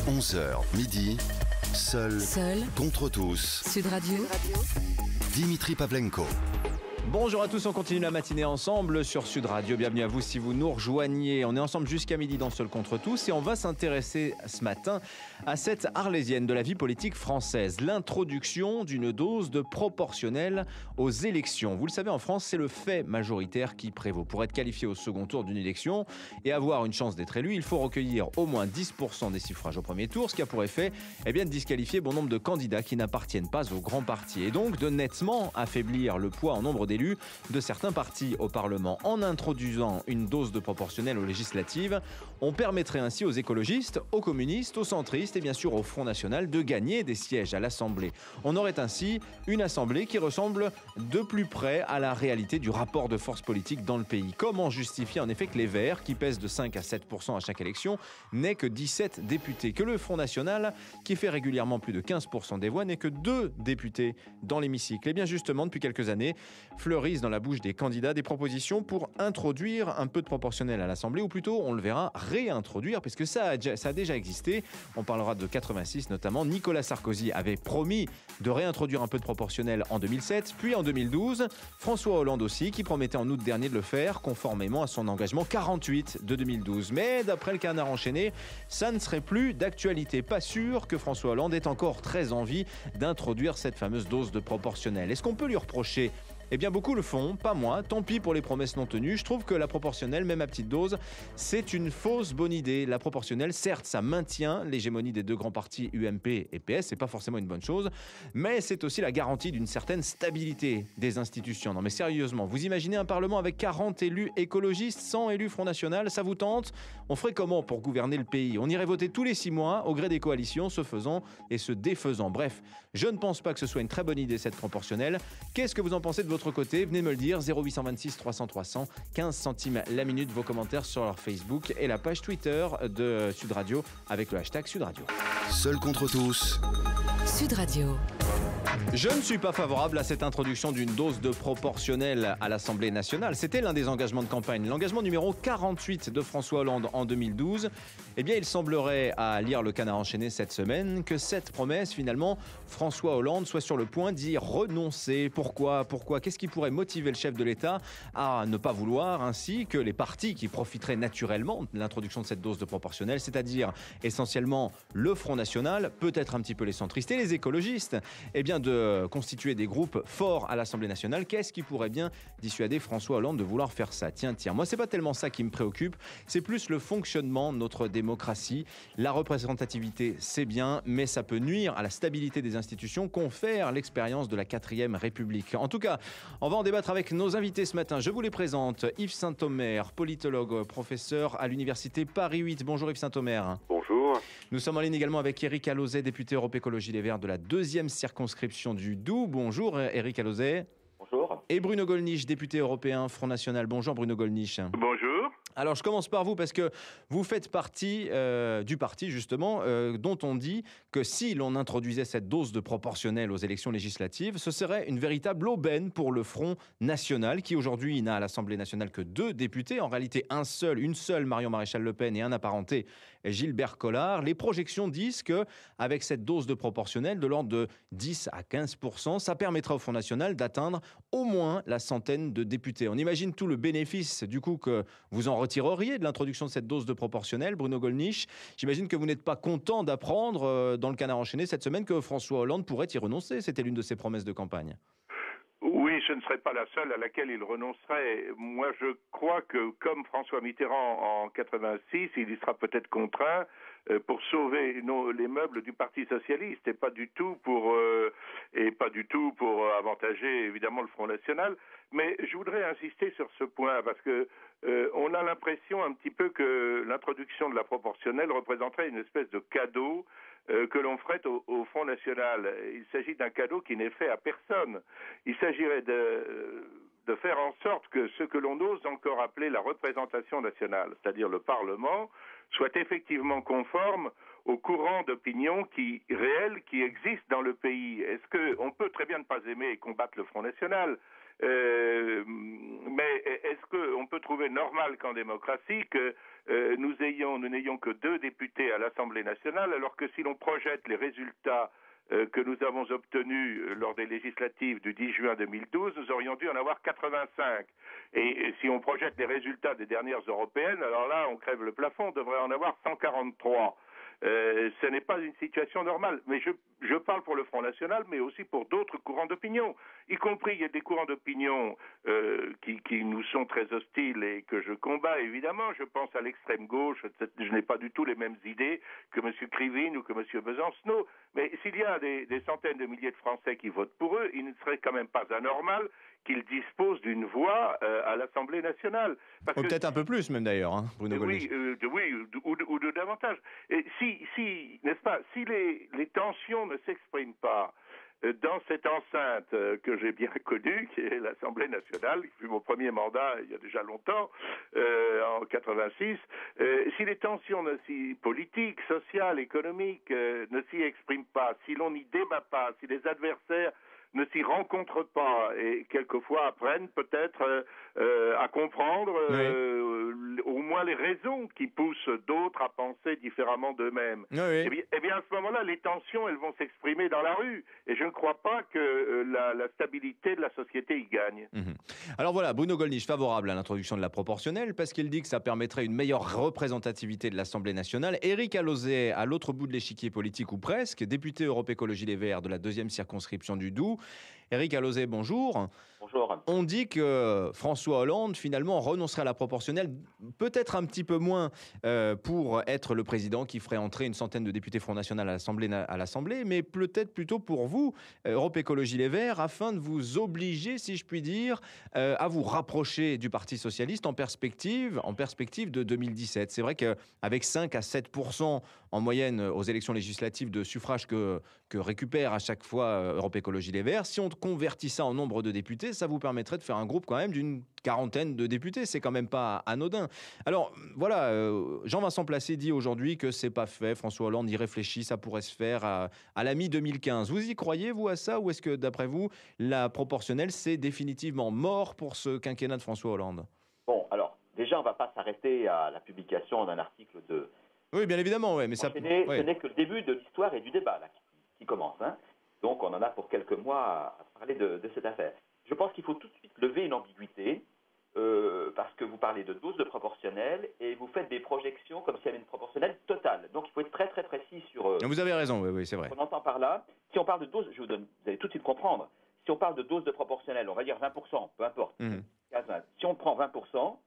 11h midi, seul contre tous. Sud Radio. Dimitri Pavlenko. Bonjour à tous, on continue la matinée ensemble sur Sud Radio. Bienvenue à vous si vous nous rejoignez. On est ensemble jusqu'à midi dans Seul contre tous et on va s'intéresser ce matin à cette arlésienne de la vie politique française, l'introduction d'une dose de proportionnelle aux élections. Vous le savez, en France, c'est le fait majoritaire qui prévaut. Pour être qualifié au second tour d'une élection et avoir une chance d'être élu, il faut recueillir au moins 10% des suffrages au premier tour, ce qui a pour effet de disqualifier bon nombre de candidats qui n'appartiennent pas aux grands partis et donc de nettement affaiblir le poids en nombre d'élus de certains partis au Parlement. En introduisant une dose de proportionnelle aux législatives, on permettrait ainsi aux écologistes, aux communistes, aux centristes et bien sûr au Front National de gagner des sièges à l'Assemblée. On aurait ainsi une Assemblée qui ressemble de plus près à la réalité du rapport de force politique dans le pays. Comment justifier en effet que les Verts, qui pèsent de 5 à 7% à chaque élection, n'aient que 17 députés, que le Front National, qui fait régulièrement plus de 15% des voix, n'ait que 2 députés dans l'hémicycle? Et bien justement, depuis quelques années, fleurissent dans la bouche des candidats des propositions pour introduire un peu de proportionnel à l'Assemblée, ou plutôt, on le verra, réintroduire, puisque ça a déjà existé. On parlera de 86 notamment. Nicolas Sarkozy avait promis de réintroduire un peu de proportionnel en 2007, puis en 2012. François Hollande aussi, qui promettait en août dernier de le faire, conformément à son engagement 48 de 2012. Mais d'après le Canard enchaîné, ça ne serait plus d'actualité. Pas sûr que François Hollande ait encore très envie d'introduire cette fameuse dose de proportionnel. Est-ce qu'on peut lui reprocher ? Eh bien, beaucoup le font, pas moi. Tant pis pour les promesses non tenues. Je trouve que la proportionnelle, même à petite dose, c'est une fausse bonne idée. La proportionnelle, certes, ça maintient l'hégémonie des deux grands partis UMP et PS. C'est pas forcément une bonne chose. Mais c'est aussi la garantie d'une certaine stabilité des institutions. Non, mais sérieusement, vous imaginez un Parlement avec 40 élus écologistes, 100 élus Front National, ça vous tente ? On ferait comment pour gouverner le pays ? On irait voter tous les 6 mois, au gré des coalitions, se faisant et se défaisant. Bref, je ne pense pas que ce soit une très bonne idée, cette proportionnelle. Qu'est-ce que vous en pensez de votre côté? Venez me le dire, 0826 300 300, 15 centimes la minute, vos commentaires sur leur Facebook et la page Twitter de Sud Radio avec le hashtag Sud Radio. Seul contre tous. Sud Radio. Je ne suis pas favorable à cette introduction d'une dose de proportionnelle à l'Assemblée nationale. C'était l'un des engagements de campagne. L'engagement numéro 48 de François Hollande en 2012. Eh bien, il semblerait, à lire le Canard enchaîné cette semaine, que cette promesse, finalement, François Hollande soit sur le point d'y renoncer. Pourquoi ? Qu'est-ce qui pourrait motiver le chef de l'État à ne pas vouloir ainsi que les partis qui profiteraient naturellement de l'introduction de cette dose de proportionnelle, c'est-à-dire essentiellement le Front National, peut-être un petit peu les centristes et les écologistes, eh bien, de constituer des groupes forts à l'Assemblée nationale? Qu'est-ce qui pourrait bien dissuader François Hollande de vouloir faire ça? Tiens, moi c'est pas tellement ça qui me préoccupe, c'est plus le fonctionnement de notre démocratie. La représentativité, c'est bien, mais ça peut nuire à la stabilité des institutions, confère l'expérience de la 4e République. En tout cas, on va en débattre avec nos invités ce matin. Je vous les présente. Yves Saint-Omer, politologue, professeur à l'université Paris 8. Bonjour Yves Saint-Omer. Bonjour. Nous sommes en ligne également avec Éric Alauzet, député Europe Écologie Les Verts de la 2e circonscription du Doubs. Bonjour Éric Alauzet. Bonjour. Et Bruno Gollnisch, député européen Front National. Bonjour Bruno Gollnisch. Bonjour. Alors je commence par vous parce que vous faites partie du parti justement dont on dit que si l'on introduisait cette dose de proportionnelle aux élections législatives, ce serait une véritable aubaine pour le Front National qui aujourd'hui n'a à l'Assemblée nationale que 2 députés, en réalité une seule Marion Maréchal Le Pen et un apparenté Gilbert Collard. Les projections disent que avec cette dose de proportionnelle de l'ordre de 10 à 15%, ça permettra au Front National d'atteindre au moins la centaine de députés. On imagine tout le bénéfice du coup que vous en retireriez de l'introduction de cette dose de proportionnelle, Bruno Gollnisch. J'imagine que vous n'êtes pas content d'apprendre dans le Canard enchaîné cette semaine que François Hollande pourrait y renoncer. C'était l'une de ses promesses de campagne. Oui, je ne serais pas la seule à laquelle il renoncerait. Moi, je crois que, comme François Mitterrand en 86, il y sera peut-être contraint pour sauver les meubles du Parti socialiste et pas du tout pour avantager évidemment le Front National. Mais je voudrais insister sur ce point parce que on a l'impression un petit peu que l'introduction de la proportionnelle représenterait une espèce de cadeau que l'on ferait au Front National. Il s'agit d'un cadeau qui n'est fait à personne. Il s'agirait de faire en sorte que ce que l'on ose encore appeler la représentation nationale, c'est-à-dire le Parlement, soit effectivement conforme au courant d'opinion réel qui existe dans le pays. Est-ce qu'on peut très bien ne pas aimer et combattre le Front National, Mais est-ce qu'on peut trouver normal qu'en démocratie que nous n'ayons que 2 députés à l'Assemblée nationale, alors que si l'on projette les résultats que nous avons obtenus lors des législatives du 10 juin 2012, nous aurions dû en avoir 85. Et si on projette les résultats des dernières européennes, alors là, on crève le plafond, on devrait en avoir 143. Ce n'est pas une situation normale. Mais je parle pour le Front National, mais aussi pour d'autres courants d'opinion. Y compris, il y a des courants d'opinion qui nous sont très hostiles et que je combats, évidemment. Je pense à l'extrême gauche. Je n'ai pas du tout les mêmes idées que M. Krivine ou que M. Besancenot. Mais s'il y a des centaines de milliers de Français qui votent pour eux, il ne serait quand même pas anormal qu'ils disposent d'une voix à l'Assemblée nationale. Ou peut-être un peu plus même d'ailleurs, hein, Bruno Gollnisch. Oui, ou de davantage. Et n'est-ce pas, si les tensions ne s'expriment pas dans cette enceinte que j'ai bien connue, qui est l'Assemblée nationale, qui fut mon premier mandat il y a déjà longtemps, en 86, si les tensions politiques, sociales, économiques ne s'y expriment pas, si l'on n'y débat pas, si les adversaires ne s'y rencontrent pas et quelquefois apprennent peut-être à comprendre au moins les raisons qui poussent d'autres à penser différemment d'eux-mêmes. Oui. Eh bien, à ce moment-là, les tensions, elles vont s'exprimer dans la rue. Et je ne crois pas que la stabilité de la société y gagne. Alors voilà, Bruno Gollnisch favorable à l'introduction de la proportionnelle parce qu'il dit que ça permettrait une meilleure représentativité de l'Assemblée nationale. Éric Alauzet, à l'autre bout de l'échiquier politique ou presque, député Europe Écologie Les Verts de la 2e circonscription du Doubs. Éric Alauzet, bonjour. Bonjour. On dit que François Hollande, finalement, renoncerait à la proportionnelle, peut-être un petit peu moins pour être le président qui ferait entrer une centaine de députés Front National à l'Assemblée, mais peut-être plutôt pour vous, Europe Écologie Les Verts, afin de vous obliger, si je puis dire, à vous rapprocher du Parti Socialiste en perspective de 2017. C'est vrai qu'avec 5 à 7% en moyenne aux élections législatives de suffrages que récupère à chaque fois Europe Écologie Les Verts, si on convertit ça en nombre de députés, ça vous permettrait de faire un groupe quand même d'une 40aine de députés. C'est quand même pas anodin. Alors voilà, Jean-Vincent Placé dit aujourd'hui que c'est pas fait. François Hollande y réfléchit, ça pourrait se faire à la mi-2015. Vous y croyez, vous, à ça? Ou est-ce que, d'après vous, la proportionnelle, c'est définitivement mort pour ce quinquennat de François Hollande? Bon, alors, déjà, on ne va pas s'arrêter à la publication d'un article de... Oui, bien évidemment, mais ça... Ce n'est que le début de l'histoire et du débat là, qui commence. Hein. Donc, on en a pour quelques mois à parler de cette affaire. Je pense qu'il faut tout de suite lever une ambiguïté, parce que vous parlez de dose de proportionnelle et vous faites des projections comme s'il y avait une proportionnelle totale. Donc, il faut être très, très précis sur... Vous avez raison, oui, c'est vrai. On entend par là. Si on parle de dose, vous allez tout de suite comprendre. Si on parle de dose de proportionnelle, on va dire 20%, peu importe. Si on prend 20%,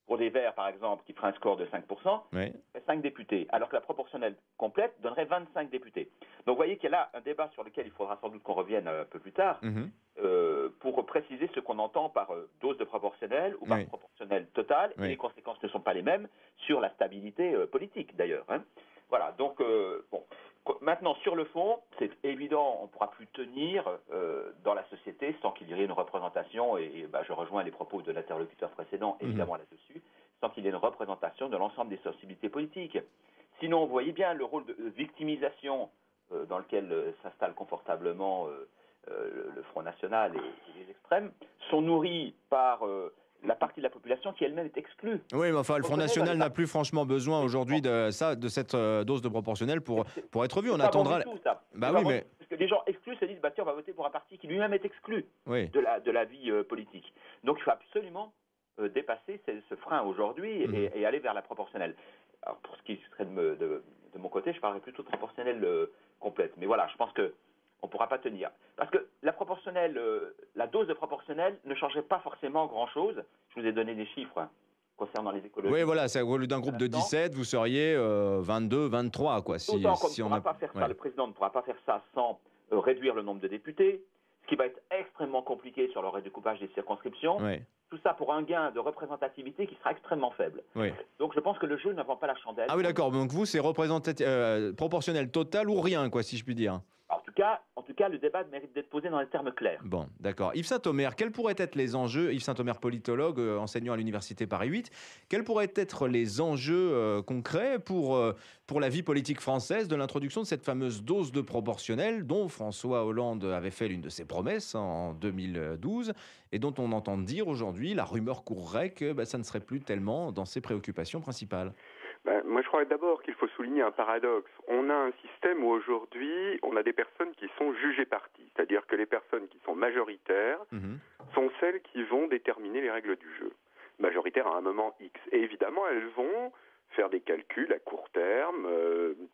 pour les Verts, par exemple, qui ferait un score de 5%, oui. 5 députés, alors que la proportionnelle complète donnerait 25 députés. Donc vous voyez qu'il y a là un débat sur lequel il faudra sans doute qu'on revienne un peu plus tard, pour préciser ce qu'on entend par dose de proportionnelle ou par proportionnelle totale, et les conséquences ne sont pas les mêmes sur la stabilité politique d'ailleurs. Hein. Voilà, donc bon. Maintenant, sur le fond, c'est évident, on ne pourra plus tenir dans la société sans qu'il y ait une représentation, et je rejoins les propos de l'interlocuteur précédent, évidemment là-dessus, sans qu'il y ait une représentation de l'ensemble des sensibilités politiques. Sinon, vous voyez bien le rôle de victimisation dans lequel s'installe confortablement le Front National et les extrêmes, sont nourris par... la partie de la population qui elle-même est exclue. Oui, mais enfin, le Front National n'a plus franchement besoin aujourd'hui de cette dose de proportionnelle pour être vu. On attendra... Bon du tout, ça. Mais... Parce que les gens exclus se disent, tiens, on va voter pour un parti qui lui-même est exclu de la vie politique. Donc il faut absolument dépasser ce frein aujourd'hui et aller vers la proportionnelle. Alors pour ce qui serait de mon côté, je parlerais plutôt de proportionnelle complète. Mais voilà, je pense que on ne pourra pas tenir. Parce que la proportionnelle, la dose de proportionnelle ne changerait pas forcément grand-chose. Je vous ai donné des chiffres concernant les écologistes. Oui, voilà, au lieu d'un groupe de 17, vous seriez 22, 23, quoi. D'autant qu'on ne pourra pas faire ça, le président ne pourra pas faire ça sans réduire le nombre de députés, ce qui va être extrêmement compliqué sur le redécoupage des circonscriptions. Tout ça pour un gain de représentativité qui sera extrêmement faible. Donc je pense que le jeu n'avant pas la chandelle. Ah oui, d'accord. Donc vous, c'est proportionnel total ou rien, quoi, si je puis dire. Alors En tout cas, le débat mérite d'être posé dans des termes clairs. Bon, d'accord. Yves Saint-Omer, quels pourraient être les enjeux, Yves Saint-Omer, politologue, enseignant à l'Université Paris 8, quels pourraient être les enjeux concrets pour la vie politique française de l'introduction de cette fameuse dose de proportionnelle dont François Hollande avait fait l'une de ses promesses en 2012 et dont on entend dire aujourd'hui, la rumeur courrait que ça ne serait plus tellement dans ses préoccupations principales? Moi, je crois d'abord qu'il faut souligner un paradoxe. On a un système où aujourd'hui, on a des personnes qui sont jugées parties. C'est-à-dire que les personnes qui sont majoritaires sont celles qui vont déterminer les règles du jeu. Majoritaires à un moment X. Et évidemment, elles vont faire des calculs à court terme,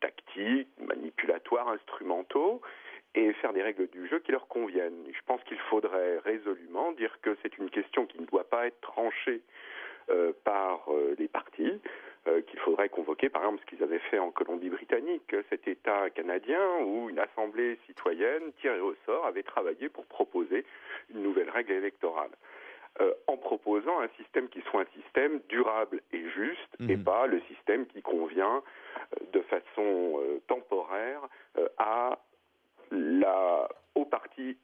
tactiques, manipulatoires, instrumentaux, et faire des règles du jeu qui leur conviennent. Je pense qu'il faudrait résolument dire que c'est une question qui ne doit pas être tranchée par les partis, qu'il faudrait convoquer, par exemple, ce qu'ils avaient fait en Colombie-Britannique, cet État canadien où une assemblée citoyenne tirée au sort avait travaillé pour proposer une nouvelle règle électorale. En proposant un système qui soit un système durable et juste, et pas le système qui convient de façon temporaire au parti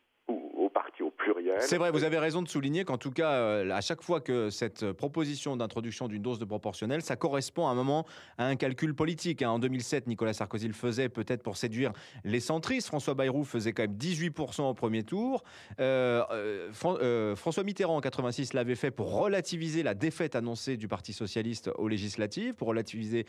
au pluriel. C'est vrai, vous avez raison de souligner qu'en tout cas, à chaque fois que cette proposition d'introduction d'une dose de proportionnelle, ça correspond à un moment à un calcul politique. En 2007, Nicolas Sarkozy le faisait peut-être pour séduire les centristes. François Bayrou faisait quand même 18% au premier tour. François Mitterrand en 86 l'avait fait pour relativiser la défaite annoncée du Parti socialiste aux législatives, pour relativiser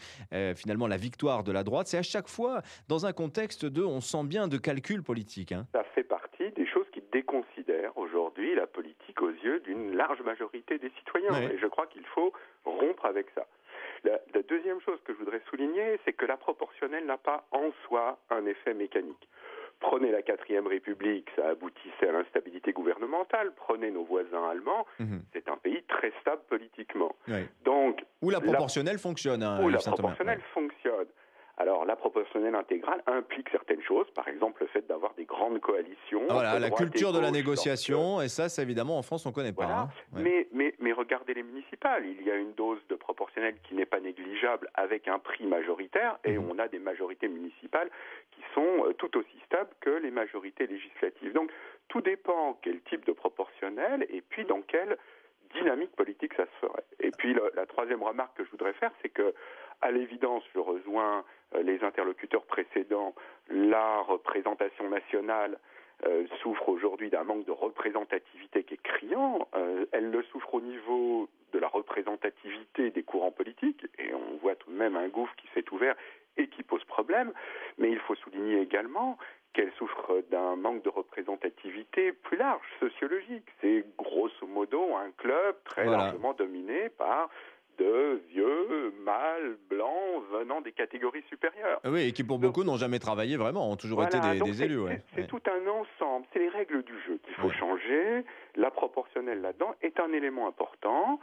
finalement la victoire de la droite. C'est à chaque fois dans un contexte on sent bien, de calcul politique. Ça fait partie des choses qui déconsidèrent aujourd'hui la politique aux yeux d'une large majorité des citoyens. Oui. Et je crois qu'il faut rompre avec ça. La deuxième chose que je voudrais souligner, c'est que la proportionnelle n'a pas en soi un effet mécanique. Prenez la 4e République, ça aboutissait à l'instabilité gouvernementale. Prenez nos voisins allemands, c'est un pays très stable politiquement. Oui. Donc, où la proportionnelle fonctionne. Où la proportionnelle fonctionne. Alors, la proportionnelle intégrale implique certaines choses, par exemple le fait d'avoir des grandes coalitions. Voilà, la culture de la négociation, et ça évidemment, en France, on ne connaît pas. Voilà. Mais regardez les municipales, il y a une dose de proportionnelle qui n'est pas négligeable avec un prix majoritaire, et on a des majorités municipales qui sont tout aussi stables que les majorités législatives. Donc, tout dépend quel type de proportionnelle, et puis dans quelle dynamique politique ça se ferait. Et puis, la troisième remarque que je voudrais faire, c'est que, à l'évidence, je rejoins les interlocuteurs précédents, la représentation nationale souffre aujourd'hui d'un manque de représentativité qui est criant. Elle le souffre au niveau de la représentativité des courants politiques, et on voit tout de même un gouffre qui s'est ouvert et qui pose problème. Mais il faut souligner également qu'elle souffre d'un manque de représentativité plus large, sociologique. C'est grosso modo un club très largement dominé par de vieux, mâles, blancs, venant des catégories supérieures. Oui, et qui pour beaucoup n'ont jamais travaillé vraiment, ont toujours été des élus. C'est tout un ensemble, c'est les règles du jeu qu'il faut changer. La proportionnelle là-dedans est un élément important.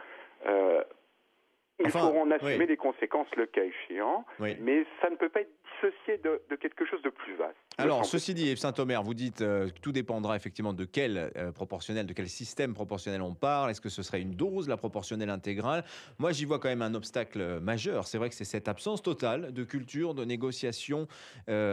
Il faut en assumer les conséquences le cas échéant, mais ça ne peut pas être dissocié de quelque chose de plus vaste. Alors, ceci dit, Yves Saint-Omer, vous dites que tout dépendra effectivement de quel proportionnel, de quel système proportionnel on parle. Est-ce que ce serait une dose, la proportionnelle intégrale? Moi, j'y vois quand même un obstacle majeur. C'est vrai que c'est cette absence totale de culture, de négociation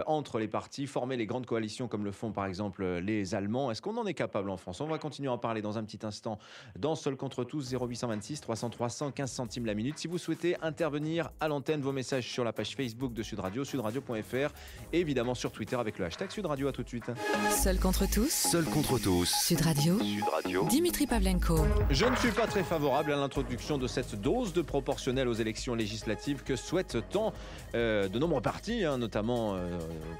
entre les partis, former les grandes coalitions comme le font par exemple les Allemands. Est-ce qu'on en est capable en France? On va continuer à en parler dans un petit instant dans Seul contre tous, 0826 300 315 centimes la minute. Si vous souhaitez intervenir à l'antenne, vos messages sur la page Facebook de Sud Radio, sudradio.fr, et évidemment sur Twitter avec le hashtag Sud Radio. À tout de suite. Seul contre tous. Seul contre tous. Sud Radio. Dimitri Pavlenko. Je ne suis pas très favorable à l'introduction de cette dose de proportionnelle aux élections législatives que souhaitent tant de nombreux partis, notamment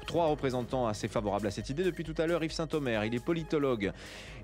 3 représentants assez favorables à cette idée. Depuis tout à l'heure, Yves Saint-Omer, il est politologue,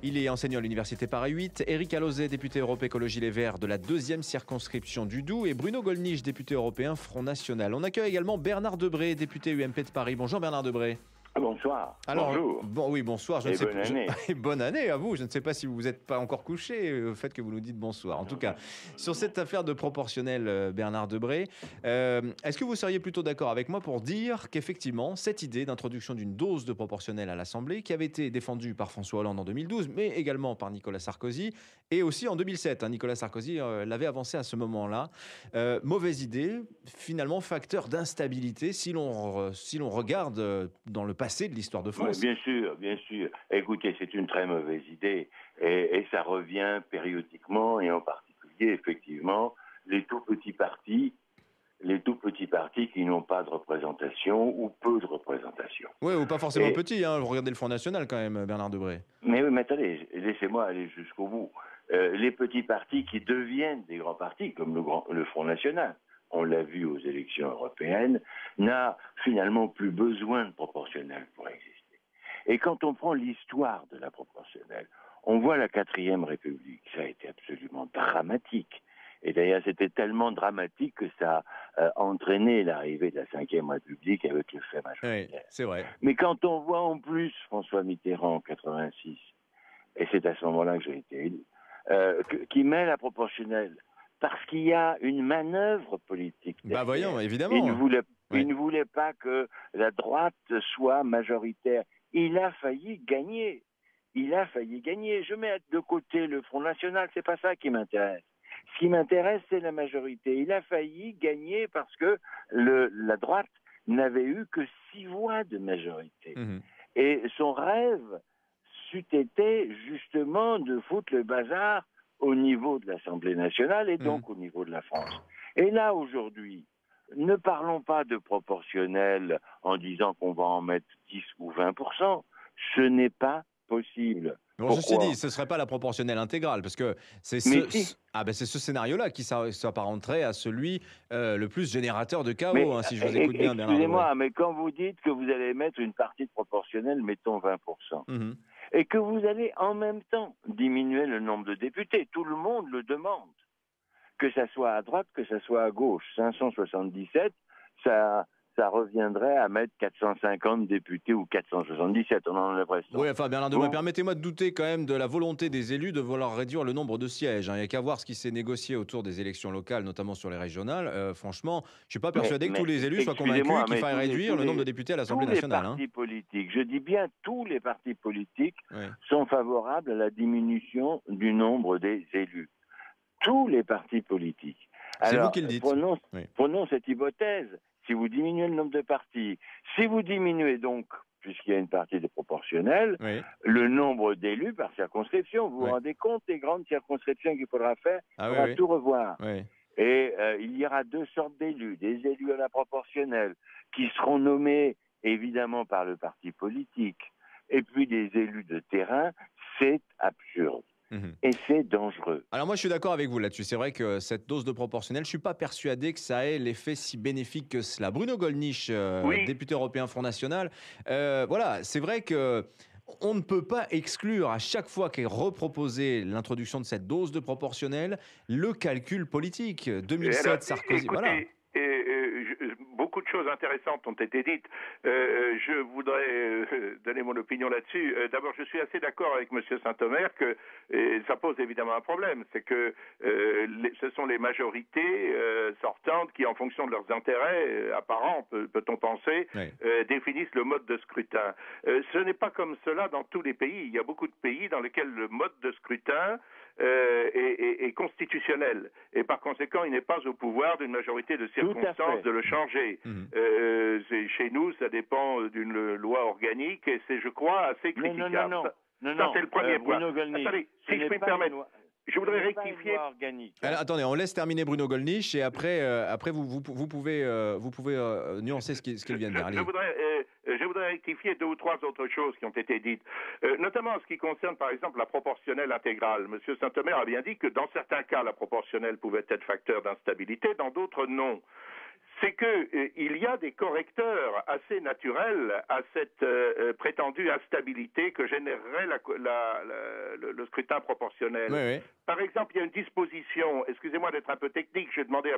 il est enseignant à l'Université Paris 8. Éric Alauzet, député Europe Écologie Les Verts de la 2e circonscription du Doubs, et Bruno Gollnisch, député européen Front National. On accueille également Bernard Debré, député UMP de Paris. Bonjour Bernard Debré. Bonsoir. Alors, bonjour. Bonsoir. Bonne année. Bonne année à vous. Je ne sais pas si vous n'êtes pas encore couché au fait que vous nous dites bonsoir. En tout cas, sur cette affaire de proportionnel, Bernard Debré, est-ce que vous seriez plutôt d'accord avec moi pour dire qu'effectivement, cette idée d'introduction d'une dose de proportionnel à l'Assemblée, qui avait été défendue par François Hollande en 2012, mais également par Nicolas Sarkozy, et aussi en 2007, Nicolas Sarkozy l'avait avancé à ce moment-là, mauvaise idée, finalement facteur d'instabilité si l'on regarde dans le passé effacée de l'histoire de France. Bien sûr, bien sûr. Écoutez, c'est une très mauvaise idée et ça revient périodiquement et en particulier, effectivement, les tout petits partis qui n'ont pas de représentation ou peu de représentation. Oui, ou pas forcément petits. Hein. Regardez le Front National quand même, Bernard Debré. Mais oui, mais attendez, laissez-moi aller jusqu'au bout. Les petits partis qui deviennent des grands partis, comme le Front National, on l'a vu aux élections européennes, n'a finalement plus besoin de proportionnel pour exister. Et quand on prend l'histoire de la proportionnelle, on voit la 4e République, ça a été absolument dramatique. Et d'ailleurs, c'était tellement dramatique que ça a entraîné l'arrivée de la 5e République avec le fait majoritaire. Oui, c'est vrai. Mais quand on voit en plus François Mitterrand en 86, et c'est à ce moment-là que j'ai été élu, qui met la proportionnelle, parce qu'il y a une manœuvre politique. Bah voyons, évidemment. Il ne voulait pas que la droite soit majoritaire. Il a failli gagner. Je mets de côté le Front National, c'est pas ça qui m'intéresse. Ce qui m'intéresse, c'est la majorité. Il a failli gagner parce que la droite n'avait eu que 6 voix de majorité. Mmh. Et son rêve c'eût été justement de foutre le bazar au niveau de l'Assemblée nationale et donc au niveau de la France. Et là, aujourd'hui, ne parlons pas de proportionnel en disant qu'on va en mettre 10 ou 20%. Ce n'est pas possible. Bon, ceci dit, ce ne serait pas la proportionnelle intégrale, parce que c'est ce scénario-là qui s'apparenterait à celui le plus générateur de chaos, si je vous écoute bien, Bernard. Excusez-moi, mais quand vous dites que vous allez mettre une partie de proportionnelle, mettons 20%, et que vous allez en même temps diminuer le nombre de députés, tout le monde le demande, que ça soit à droite, que ça soit à gauche, 577, ça reviendrait à mettre 450 députés ou 477, on en a l'impression. Oui, enfin Bernard Debré, permettez-moi de douter quand même de la volonté des élus de vouloir réduire le nombre de sièges. Il n'y a qu'à voir ce qui s'est négocié autour des élections locales, notamment sur les régionales. Franchement, je ne suis pas persuadé que tous les élus soient convaincus qu'il faille réduire le nombre de députés à l'Assemblée nationale. Tous les partis politiques, je dis bien tous les partis politiques, sont favorables à la diminution du nombre des élus. Tous les partis politiques. C'est vous qui le dites. Prenons cette hypothèse. Si vous diminuez le nombre de partis, si vous diminuez donc, puisqu'il y a une partie de proportionnelle, le nombre d'élus par circonscription, vous vous rendez compte des grandes circonscriptions qu'il faudra faire, tout revoir. Et il y aura 2 sortes d'élus, des élus à la proportionnelle, qui seront nommés évidemment par le parti politique, et puis des élus de terrain, c'est absurde. Et c'est dangereux. Alors moi je suis d'accord avec vous là-dessus. C'est vrai que cette dose de proportionnelle, je ne suis pas persuadé que ça ait l'effet si bénéfique que cela. Bruno Gollnisch, député européen Front National, voilà, c'est vrai que on ne peut pas exclure à chaque fois qu'est reproposée l'introduction de cette dose de proportionnelle le calcul politique. 2007, Sarkozy, voilà. Beaucoup de choses intéressantes ont été dites. Je voudrais donner mon opinion là-dessus. D'abord, je suis assez d'accord avec M. Saint-Omer que ça pose évidemment un problème. C'est que ce sont les majorités sortantes qui, en fonction de leurs intérêts apparents, peut-on penser, définissent le mode de scrutin. Ce n'est pas comme cela dans tous les pays. Il y a beaucoup de pays dans lesquels le mode de scrutin est constitutionnel. Et par conséquent, il n'est pas au pouvoir d'une majorité de circonstances de le changer. Chez nous, ça dépend d'une loi organique et c'est, je crois, assez critiquable. Ça, c'est le premier point. Attendez, si je puis me permettre, je voudrais rectifier. Alors, attendez, on laisse terminer Bruno Gollnisch et après vous pouvez nuancer ce qu'il vient de dire. Je voudrais rectifier 2 ou 3 autres choses qui ont été dites, notamment en ce qui concerne, par exemple, la proportionnelle intégrale. M. Saint-Omer a bien dit que dans certains cas, la proportionnelle pouvait être facteur d'instabilité, dans d'autres, non. C'est qu'il y a des correcteurs assez naturels à cette prétendue instabilité que générerait le scrutin proportionnel. Par exemple, il y a une disposition, excusez-moi d'être un peu technique, je vais demander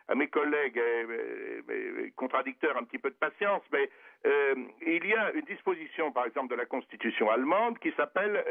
à mes collègues, mes contradicteurs, un petit peu de patience, mais il y a une disposition, par exemple, de la Constitution allemande qui s'appelle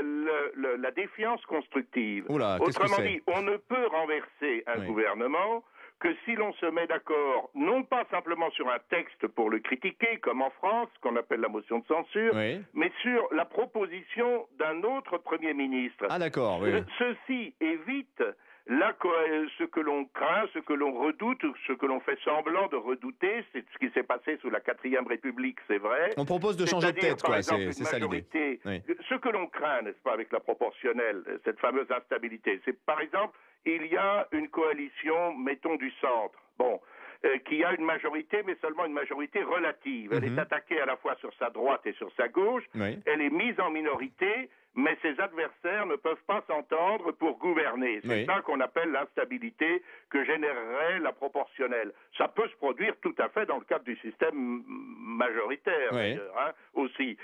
la défiance constructive. Autrement dit, on ne peut renverser un gouvernement que si l'on se met d'accord, non pas simplement sur un texte pour le critiquer, comme en France, qu'on appelle la motion de censure, mais sur la proposition d'un autre Premier ministre. Ah d'accord, Ceci évite ce que l'on craint, ce que l'on redoute, ce que l'on fait semblant de redouter, c'est ce qui s'est passé sous la 4e République, c'est vrai. On propose de changer de tête, quoi, c'est ça l'idée. Oui. Ce que l'on craint, n'est-ce pas, avec la proportionnelle, cette fameuse instabilité, c'est par exemple, il y a une coalition, mettons, du centre, qui a une majorité, mais seulement une majorité relative. Elle est attaquée à la fois sur sa droite et sur sa gauche, elle est mise en minorité, mais ses adversaires ne peuvent pas s'entendre pour gouverner. C'est ça qu'on appelle l'instabilité que générerait la proportionnelle. Ça peut se produire tout à fait dans le cadre du système majoritaire, d'ailleurs, aussi.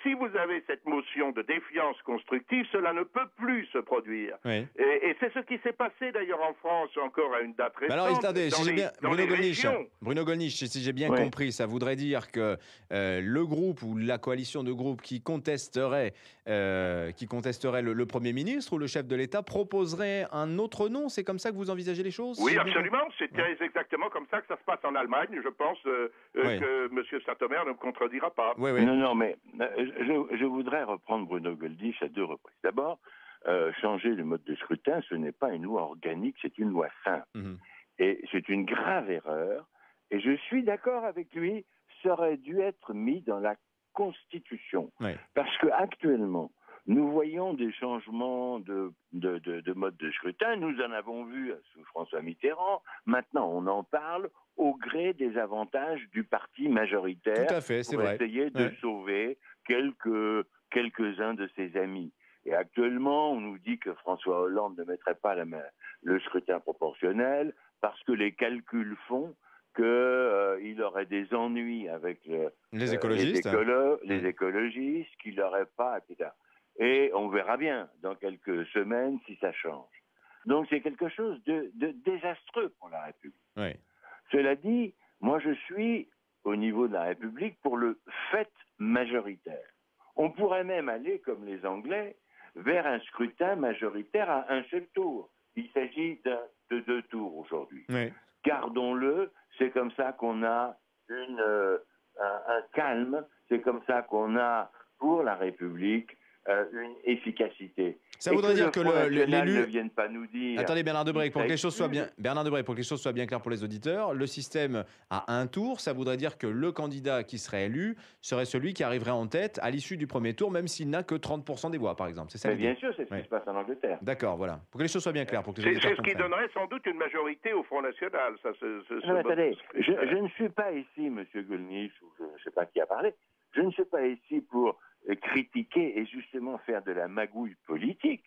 Si vous avez cette motion de défiance constructive, cela ne peut plus se produire. Et c'est ce qui s'est passé d'ailleurs en France encore à une date récente. Alors, attendez, Bruno Gollnisch, si j'ai bien compris, ça voudrait dire que le groupe ou la coalition de groupes qui contesterait le Premier ministre ou le chef de l'État proposerait un autre nom. C'est comme ça que vous envisagez les choses? Oui, absolument. C'est exactement comme ça que ça se passe en Allemagne. Je pense que M. Saint-Omer ne me contredira pas. Non, mais je voudrais reprendre Bruno Gollnisch à 2 reprises. D'abord, changer le mode de scrutin, ce n'est pas une loi organique, c'est une loi simple. Et c'est une grave erreur. Et je suis d'accord avec lui, ça aurait dû être mis dans la Constitution. Parce qu'actuellement, nous voyons des changements de mode de scrutin. Nous en avons vu sous François Mitterrand. Maintenant, on en parle au gré des avantages du parti majoritaire. Tout à fait, c'est vrai. Pour essayer de sauver quelques-uns de ses amis. Et actuellement, on nous dit que François Hollande ne mettrait pas le scrutin proportionnel parce que les calculs font qu'il aurait des ennuis avec les écologistes, qu'il n'aurait pas, etc. Et on verra bien dans quelques semaines si ça change. Donc c'est quelque chose de désastreux pour la République. Cela dit, moi je suis, au niveau de la République, pour le fait majoritaire. On pourrait même aller, comme les Anglais, vers un scrutin majoritaire à un seul tour. Il s'agit de 2 tours aujourd'hui. Gardons-le, c'est comme ça qu'on a un calme, c'est comme ça qu'on a, pour la République, une efficacité. Ça voudrait dire que l'élu ne vienne pas nous dire... Attendez, Bernard Debré, pour que les choses soient bien claires pour les auditeurs, le système à un tour, ça voudrait dire que le candidat qui serait élu serait celui qui arriverait en tête à l'issue du premier tour, même s'il n'a que 30% des voix, par exemple. C'est ça? Mais bien sûr, c'est ce qui se passe en Angleterre. D'accord, voilà. Pour que les choses soient bien claires. C'est ce qui donnerait sans doute une majorité au Front National. Attendez, je ne suis pas ici, M. Gollnisch, ou je ne sais pas qui a parlé, je ne suis pas ici pour critiquer et justement faire de la magouille politique.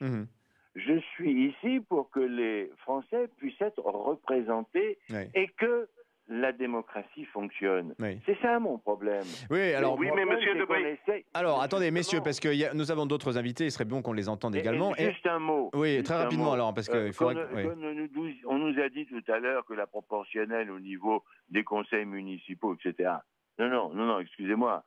Je suis ici pour que les Français puissent être représentés et que la démocratie fonctionne. C'est ça mon problème. Mais monsieur Debré. Alors, attendez, messieurs, parce que nous avons d'autres invités, il serait bon qu'on les entende également. Juste un mot. Oui, très rapidement alors, parce qu'il faudrait... On nous a dit tout à l'heure que la proportionnelle au niveau des conseils municipaux, etc. Non, excusez-moi.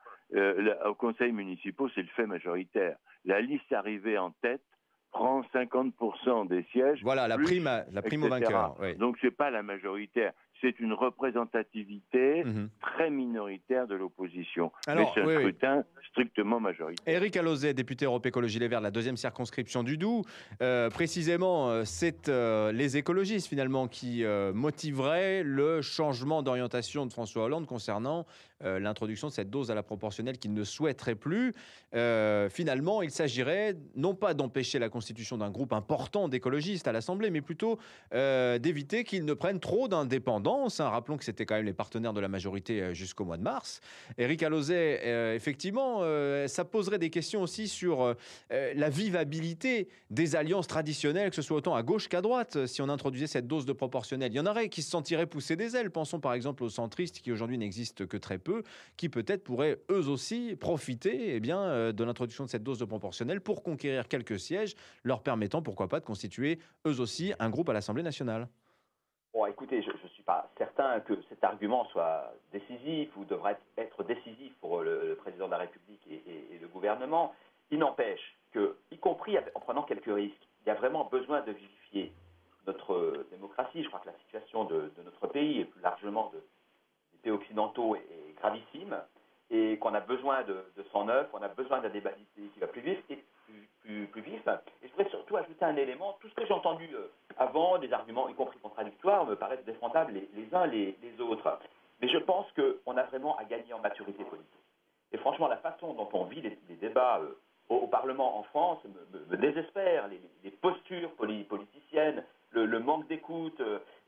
Au conseil municipal, c'est le fait majoritaire. La liste arrivée en tête prend 50% des sièges. Voilà, la prime au vainqueur. Donc, ce n'est pas la majoritaire. C'est une représentativité très minoritaire de l'opposition. Mais c'est un scrutin strictement majoritaire. Éric Alauzet, député Europe Écologie Les Verts de la 2e circonscription du Doubs. Précisément, c'est les écologistes finalement qui motiveraient le changement d'orientation de François Hollande concernant l'introduction de cette dose à la proportionnelle qu'il ne souhaiterait plus. Finalement, il s'agirait non pas d'empêcher la constitution d'un groupe important d'écologistes à l'Assemblée, mais plutôt d'éviter qu'ils ne prennent trop d'indépendance. Rappelons que c'était quand même les partenaires de la majorité jusqu'au mois de mars. Éric Alauzet, effectivement, ça poserait des questions aussi sur la vivabilité des alliances traditionnelles, que ce soit autant à gauche qu'à droite. Si on introduisait cette dose de proportionnelle, il y en aurait qui se sentiraient pousser des ailes. Pensons par exemple aux centristes qui aujourd'hui n'existent que très peu, qui peut-être pourraient eux aussi profiter de l'introduction de cette dose de proportionnelle pour conquérir quelques sièges, leur permettant pourquoi pas de constituer eux aussi un groupe à l'Assemblée nationale. Bon, écoutez, je ne suis pas certain que cet argument soit décisif ou devrait être décisif pour le président de la République et le gouvernement. Il n'empêche que, y compris en prenant quelques risques, il y a vraiment besoin de vivifier notre démocratie. Je crois que la situation de notre pays et plus largement des pays occidentaux est gravissime. et qu'on a besoin de 109, on a besoin d'un débat qui va plus vif et plus vif. Et je voudrais surtout ajouter un élément. Tout ce que j'ai entendu avant, des arguments y compris contradictoires, me paraissent défendables les uns les autres. Mais je pense qu'on a vraiment à gagner en maturité politique. Et franchement, la façon dont on vit les débats au Parlement en France me désespère. Les postures politiciennes, le manque d'écoute,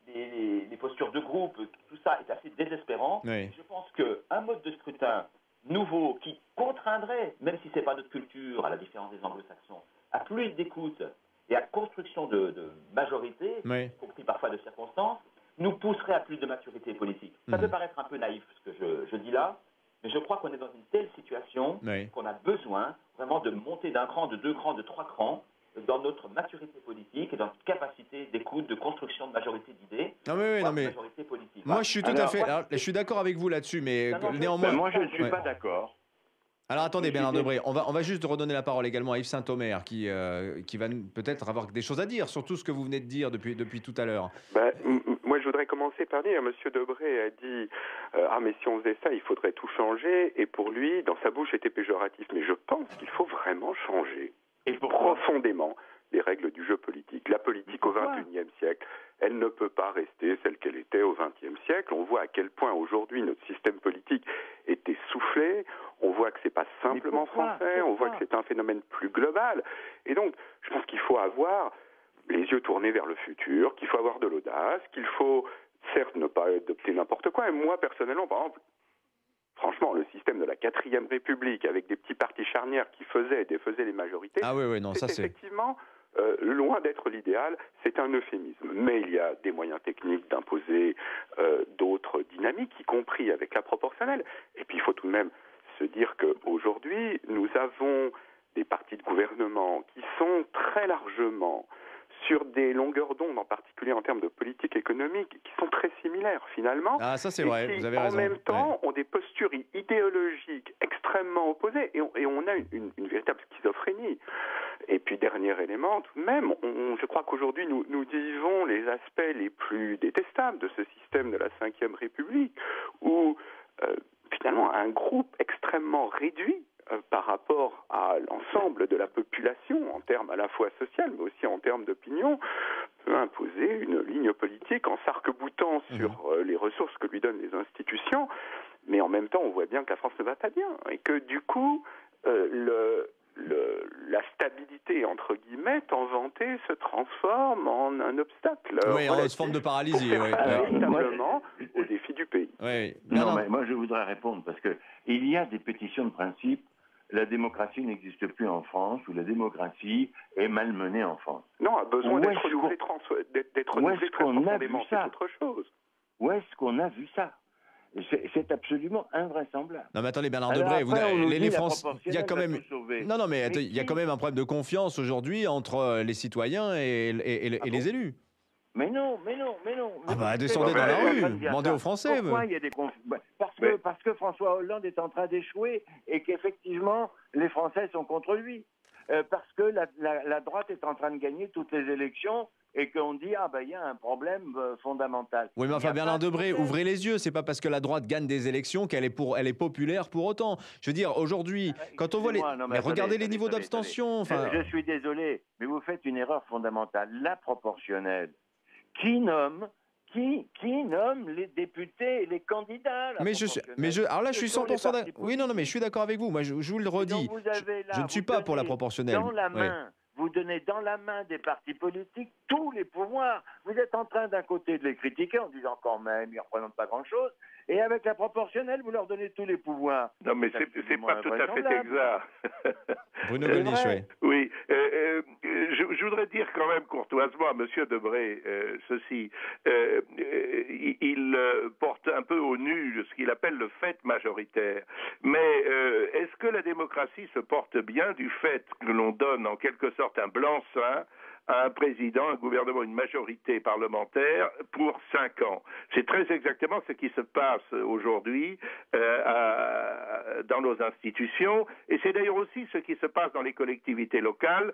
les postures de groupe, tout ça est assez désespérant. Oui. Je pense qu'un mode de scrutin nouveau qui contraindrait, même si ce n'est pas notre culture, à la différence des anglo-saxons, à plus d'écoute et à construction de majorité, y compris parfois de circonstances, nous pousserait à plus de maturité politique. Ça peut paraître un peu naïf ce que je dis là, mais je crois qu'on est dans une telle situation qu'on a besoin vraiment de monter d'un cran, de 2 crans, de 3 crans dans notre maturité politique et dans notre capacité d'écoute, de construction de majorité d'idées, majorité politique. Moi, je suis je suis d'accord avec vous là-dessus, mais néanmoins... moi, je ne suis pas d'accord. Alors attendez, Bernard Debré, on va juste redonner la parole également à Yves Saint-Omer qui va peut-être avoir des choses à dire sur tout ce que vous venez de dire depuis tout à l'heure. Moi, je voudrais commencer par dire, M. Debré a dit mais si on faisait ça, il faudrait tout changer. Et pour lui, dans sa bouche, c'était péjoratif. Mais je pense qu'il faut vraiment changer. Et profondément les règles du jeu politique. La politique au XXIe siècle, elle ne peut pas rester celle qu'elle était au XXe siècle. On voit à quel point aujourd'hui notre système politique est essoufflé. On voit que c'est pas simplement français. On voit que c'est un phénomène plus global. Et donc, je pense qu'il faut avoir les yeux tournés vers le futur, qu'il faut avoir de l'audace, qu'il faut certes ne pas adopter n'importe quoi. Et moi, personnellement, par exemple, franchement, le système de la 4e République, avec des petits partis charnières qui faisaient et défaisaient les majorités, c'est effectivement loin d'être l'idéal, c'est un euphémisme. Mais il y a des moyens techniques d'imposer d'autres dynamiques, y compris avec la proportionnelle. Et puis il faut tout de même se dire qu'aujourd'hui, nous avons des partis de gouvernement qui sont très largement sur des longueurs d'onde, en particulier en termes de politique économique, qui sont très similaires finalement. Ah, ça c'est vrai, vous avez raison. En même temps, ont des postures idéologiques extrêmement opposées et on a une véritable schizophrénie. Et puis, dernier élément, tout de même, je crois qu'aujourd'hui, nous vivons les aspects les plus détestables de ce système de la Ve République, où finalement un groupe extrêmement réduit par rapport à l'ensemble de la population, en termes à la fois social, mais aussi en termes d'opinion, peut imposer une ligne politique en s'arc-boutant sur les ressources que lui donnent les institutions, mais en même temps, on voit bien que la France ne va pas bien, et que du coup, la stabilité, entre guillemets, tant vantée, se transforme en un obstacle. Oui, en forme de paralysie. Véritablement au défi du pays. Oui. Non, mais moi je voudrais répondre, parce que il y a des pétitions de principe. La démocratie n'existe plus en France, ou la démocratie est malmenée en France. Non, a besoin d'être renouvelée très profondément, c'est autre chose. Où est-ce qu'on a vu ça ? C'est absolument invraisemblable. Non mais attendez, Bernard Debré, les Français, il y a quand même il y a quand même un problème de confiance aujourd'hui entre les citoyens et les élus. Mais non. Descendez dans la rue, demandez aux Français. Pourquoi il y a des parce que François Hollande est en train d'échouer et qu'effectivement les Français sont contre lui. Parce que la droite est en train de gagner toutes les élections et qu'on dit il y a un problème fondamental. Oui, mais enfin Bernard Debré, ouvrez les yeux, c'est pas parce que la droite gagne des élections qu'elle est populaire pour autant. Je veux dire, aujourd'hui, quand on voit regardez les niveaux d'abstention. Je suis désolé, mais vous faites une erreur fondamentale. La proportionnelle, qui nomme les députés et les candidats? Alors là, je suis 100% d'accord. Oui, non, mais je suis d'accord avec vous. Moi, je vous le redis. Je ne suis pas pour la proportionnelle. Vous donnez dans la main des partis politiques tous les pouvoirs. Vous êtes en train d'un côté de les critiquer en disant quand même, ils ne représentent pas grand-chose. Et avec la proportionnelle, vous leur donnez tous les pouvoirs. Non, mais c'est pas tout à fait exact. Bruno Gollnisch, oui. Je voudrais dire quand même courtoisement à M. Debré ceci. Il porte un peu au nu ce qu'il appelle le fait majoritaire. Mais est-ce que la démocratie se porte bien du fait que l'on donne en quelque sorte un blanc-seing à un président, un gouvernement, une majorité parlementaire pour 5 ans. C'est très exactement ce qui se passe aujourd'hui dans nos institutions, et c'est d'ailleurs aussi ce qui se passe dans les collectivités locales.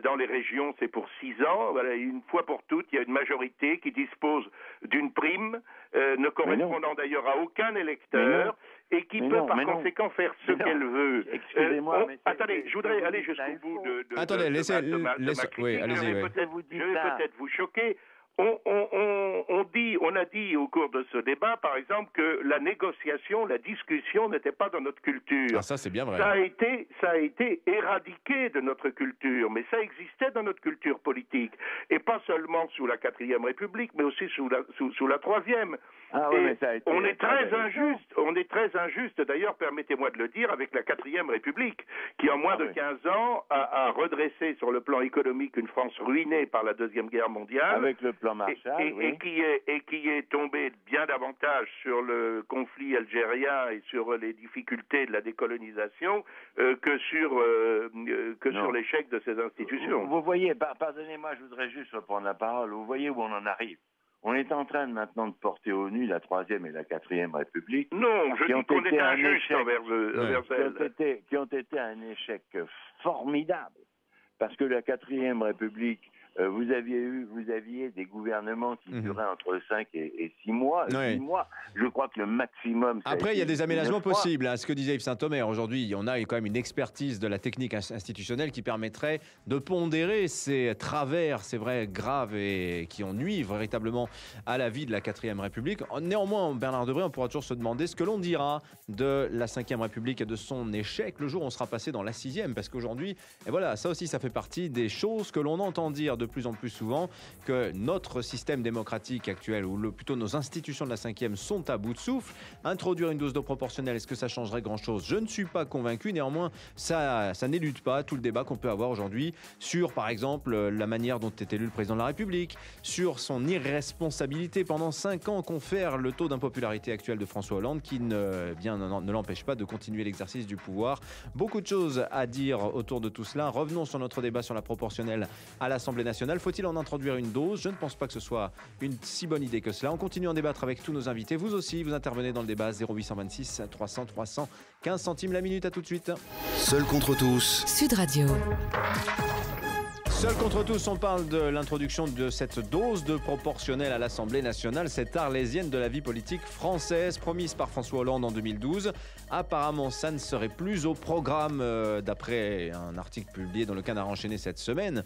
Dans les régions, c'est pour 6 ans. Voilà, une fois pour toutes, il y a une majorité qui dispose d'une prime, ne correspondant d'ailleurs à aucun électeur, et qui peut par conséquent faire ce qu'elle veut. Excusez-moi, mais attendez, je voudrais aller jusqu'au bout de attendez, laissez, ma critique. oui, allez-y. Je vais peut-être vous choquer. On a dit au cours de ce débat, par exemple, que la négociation, la discussion n'était pas dans notre culture. Ah, ça, c'est bien vrai. Ça a été éradiqué de notre culture, mais ça existait dans notre culture politique. Et pas seulement sous la 4e République, mais aussi sous la 3e. Ah oui, mais ça a été... On est très injuste, d'ailleurs, permettez-moi de le dire, avec la 4e République, qui en moins de 15 ans a redressé sur le plan économique une France ruinée par la Deuxième Guerre mondiale. Avec le plan Marshall, et qui est tombé bien davantage sur le conflit algérien et sur les difficultés de la décolonisation que sur l'échec de ces institutions. Vous voyez, pardonnez-moi, je voudrais juste reprendre la parole. Vous voyez où on en arrive. On est en train maintenant de porter aux nues la 3e et la 4e République. Non, je dis qu'on est injuste envers elles. Qui ont été un échec formidable. Parce que la 4e République, vous aviez des gouvernements qui duraient entre 5 et 6 mois. 6 mois, je crois que le maximum... Après, il y a des aménagements possibles. Ce que disait Yves Saint-Omer, aujourd'hui, on a quand même une expertise de la technique institutionnelle qui permettrait de pondérer ces travers, c'est vrai, graves et qui ont nui véritablement à la vie de la 4e République. Néanmoins, Bernard Debré, on pourra toujours se demander ce que l'on dira de la 5e République et de son échec le jour où on sera passé dans la 6e. Parce qu'aujourd'hui, et voilà, ça aussi, ça fait partie des choses que l'on entend dire de plus en plus souvent, que notre système démocratique actuel, ou plutôt nos institutions de la 5e sont à bout de souffle. Introduire une dose d'eau proportionnelle, est-ce que ça changerait grand-chose? Je ne suis pas convaincu. Néanmoins, ça n'élude pas tout le débat qu'on peut avoir aujourd'hui sur, par exemple, la manière dont est élu le président de la République, sur son irresponsabilité pendant 5 ans, confère le taux d'impopularité actuel de François Hollande qui ne l'empêche pas de continuer l'exercice du pouvoir. Beaucoup de choses à dire autour de tout cela. Revenons sur notre débat sur la proportionnelle à l'Assemblée nationale. Faut-il en introduire une dose? Je ne pense pas que ce soit une si bonne idée que cela. On continue à en débattre avec tous nos invités. Vous aussi, vous intervenez dans le débat. 0826 300 300 15 centimes la minute. À tout de suite. Seul contre tous. Sud Radio. Seul contre tous, on parle de l'introduction de cette dose de proportionnelle à l'Assemblée nationale, cette arlésienne de la vie politique française, promise par François Hollande en 2012. Apparemment, ça ne serait plus au programme, d'après un article publié dans le Canard enchaîné cette semaine.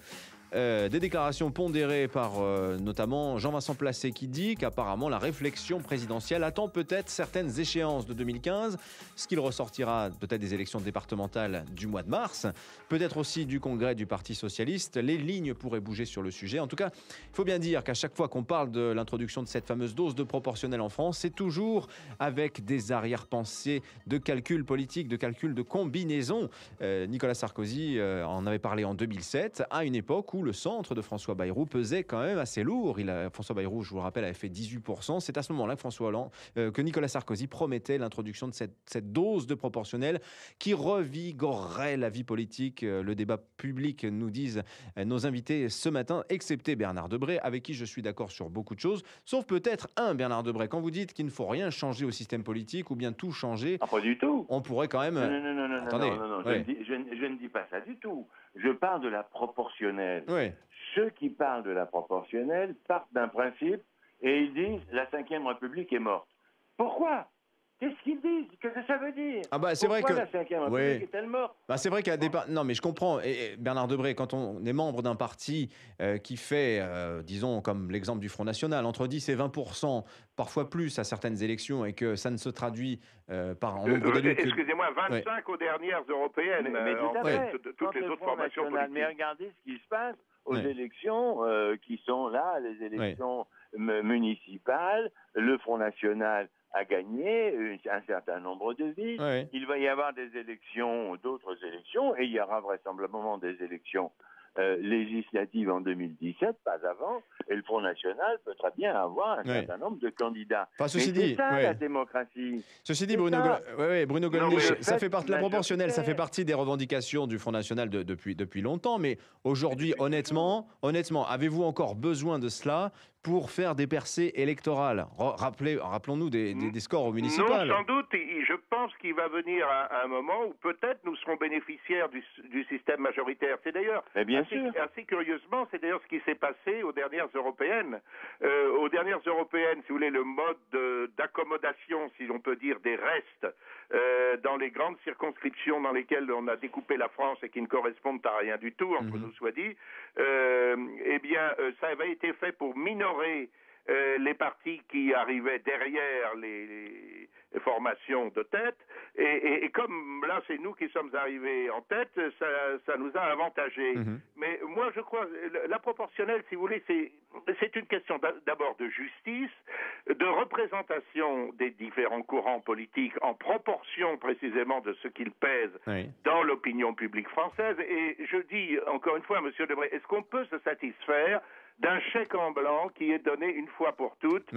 Des déclarations pondérées par notamment Jean-Vincent Placé qui dit qu'apparemment la réflexion présidentielle attend peut-être certaines échéances de 2015, ce qu'il ressortira peut-être des élections départementales du mois de mars, peut-être aussi du congrès du Parti socialiste. Les lignes pourraient bouger sur le sujet. En tout cas, il faut bien dire qu'à chaque fois qu'on parle de l'introduction de cette fameuse dose de proportionnelle en France, c'est toujours avec des arrière-pensées de calculs politiques, de calculs de combinaison. Nicolas Sarkozy en avait parlé en 2007, à une époque où le centre de François Bayrou pesait quand même assez lourd. François Bayrou, je vous le rappelle, avait fait 18%. C'est à ce moment-là que Nicolas Sarkozy promettait l'introduction de cette dose de proportionnelle qui revigorerait la vie politique, le débat public, nous disent nos invités ce matin, excepté Bernard Debré, avec qui je suis d'accord sur beaucoup de choses, sauf peut-être Bernard Debré, quand vous dites qu'il ne faut rien changer au système politique ou bien tout changer. Ah, pas du tout. On pourrait quand même... Non, Attendez. Ouais. Je ne dis pas ça du tout. Je parle de la proportionnelle. Oui. Ceux qui parlent de la proportionnelle partent d'un principe et ils disent la 5e République est morte. Pourquoi? Qu'est-ce qu'ils disent? Qu'est-ce que ça veut dire? C'est vrai que la 5e République est-elle morte? C'est vrai qu'à départ... Non, mais je comprends. Et Bernard Debré, quand on est membre d'un parti qui fait, disons, comme l'exemple du Front National, entre 10 et 20%, parfois plus à certaines élections, et que ça ne se traduit par un nombre d'élus... Excusez-moi, 25 aux dernières européennes. Mais tout à fait. Toutes les autres formations politiques. Mais regardez ce qui se passe aux élections qui sont là, les élections municipales. Le Front National a gagné un certain nombre de villes. Oui. Il va y avoir d'autres élections, et il y aura vraisemblablement des élections législatives en 2017, pas avant, et le Front National peut très bien avoir un certain nombre de candidats. Ceci dit, c'est ça la démocratie. Ceci dit, Bruno Gollnisch, ça fait partie de la proportionnelle, ça fait partie des revendications du Front National depuis longtemps, mais aujourd'hui, honnêtement, avez-vous encore besoin de cela pour faire des percées électorales. Rappelons-nous des scores au municipal. Non, sans doute. Je pense qu'il va venir un moment où peut-être nous serons bénéficiaires du système majoritaire. C'est d'ailleurs, assez curieusement, c'est d'ailleurs ce qui s'est passé aux dernières européennes. Aux dernières européennes, si vous voulez, le mode d'accommodation, si l'on peut dire, des restes dans les grandes circonscriptions dans lesquelles on a découpé la France et qui ne correspondent à rien du tout, entre nous soit dit, ça avait été fait pour minorer les partis qui arrivaient derrière les formations de tête, et comme là c'est nous qui sommes arrivés en tête, ça nous a avantagés. Mais moi je crois, la proportionnelle, si vous voulez, c'est une question d'abord de justice, de représentation des différents courants politiques en proportion précisément de ce qu'ils pèsent dans l'opinion publique française, et je dis encore une fois, Monsieur Debré, est-ce qu'on peut se satisfaire d'un chèque en blanc qui est donné une fois pour toutes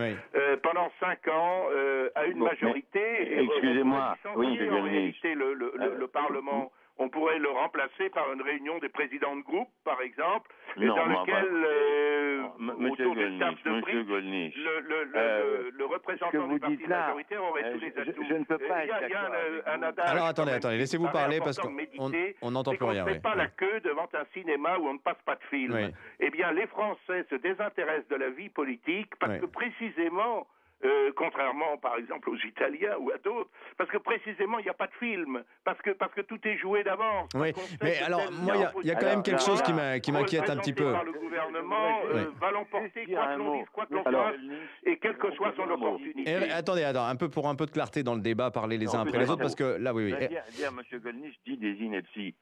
pendant 5 ans à une majorité? Excusez-moi, oui, en réalité, le Parlement, on pourrait le remplacer par une réunion des présidents de groupe, par exemple, dans lequel, autour d'une table de briques, le représentant du parti majoritaire aurait tous les atouts. Je ne peux pas être d'accord. Alors attendez, laissez-vous parler parce qu'on n'entend plus rien. On ne fait pas la queue devant un cinéma où on ne passe pas de film. Eh bien, les Français se désintéressent de la vie politique parce que précisément, contrairement par exemple aux Italiens ou à d'autres, parce que précisément il n'y a pas de film, parce que tout est joué d'avance. Oui, mais alors moi il y a quand même quelque chose qui m'inquiète un petit peu. Par le gouvernement va l'emporter quoi que l'on dise, quoi que l'on fasse, et quelle que soit son opportunité. Attendez, pour un peu de clarté dans le débat, parler les uns après les autres, parce que là Dire Monsieur Gollnisch dit des inepties.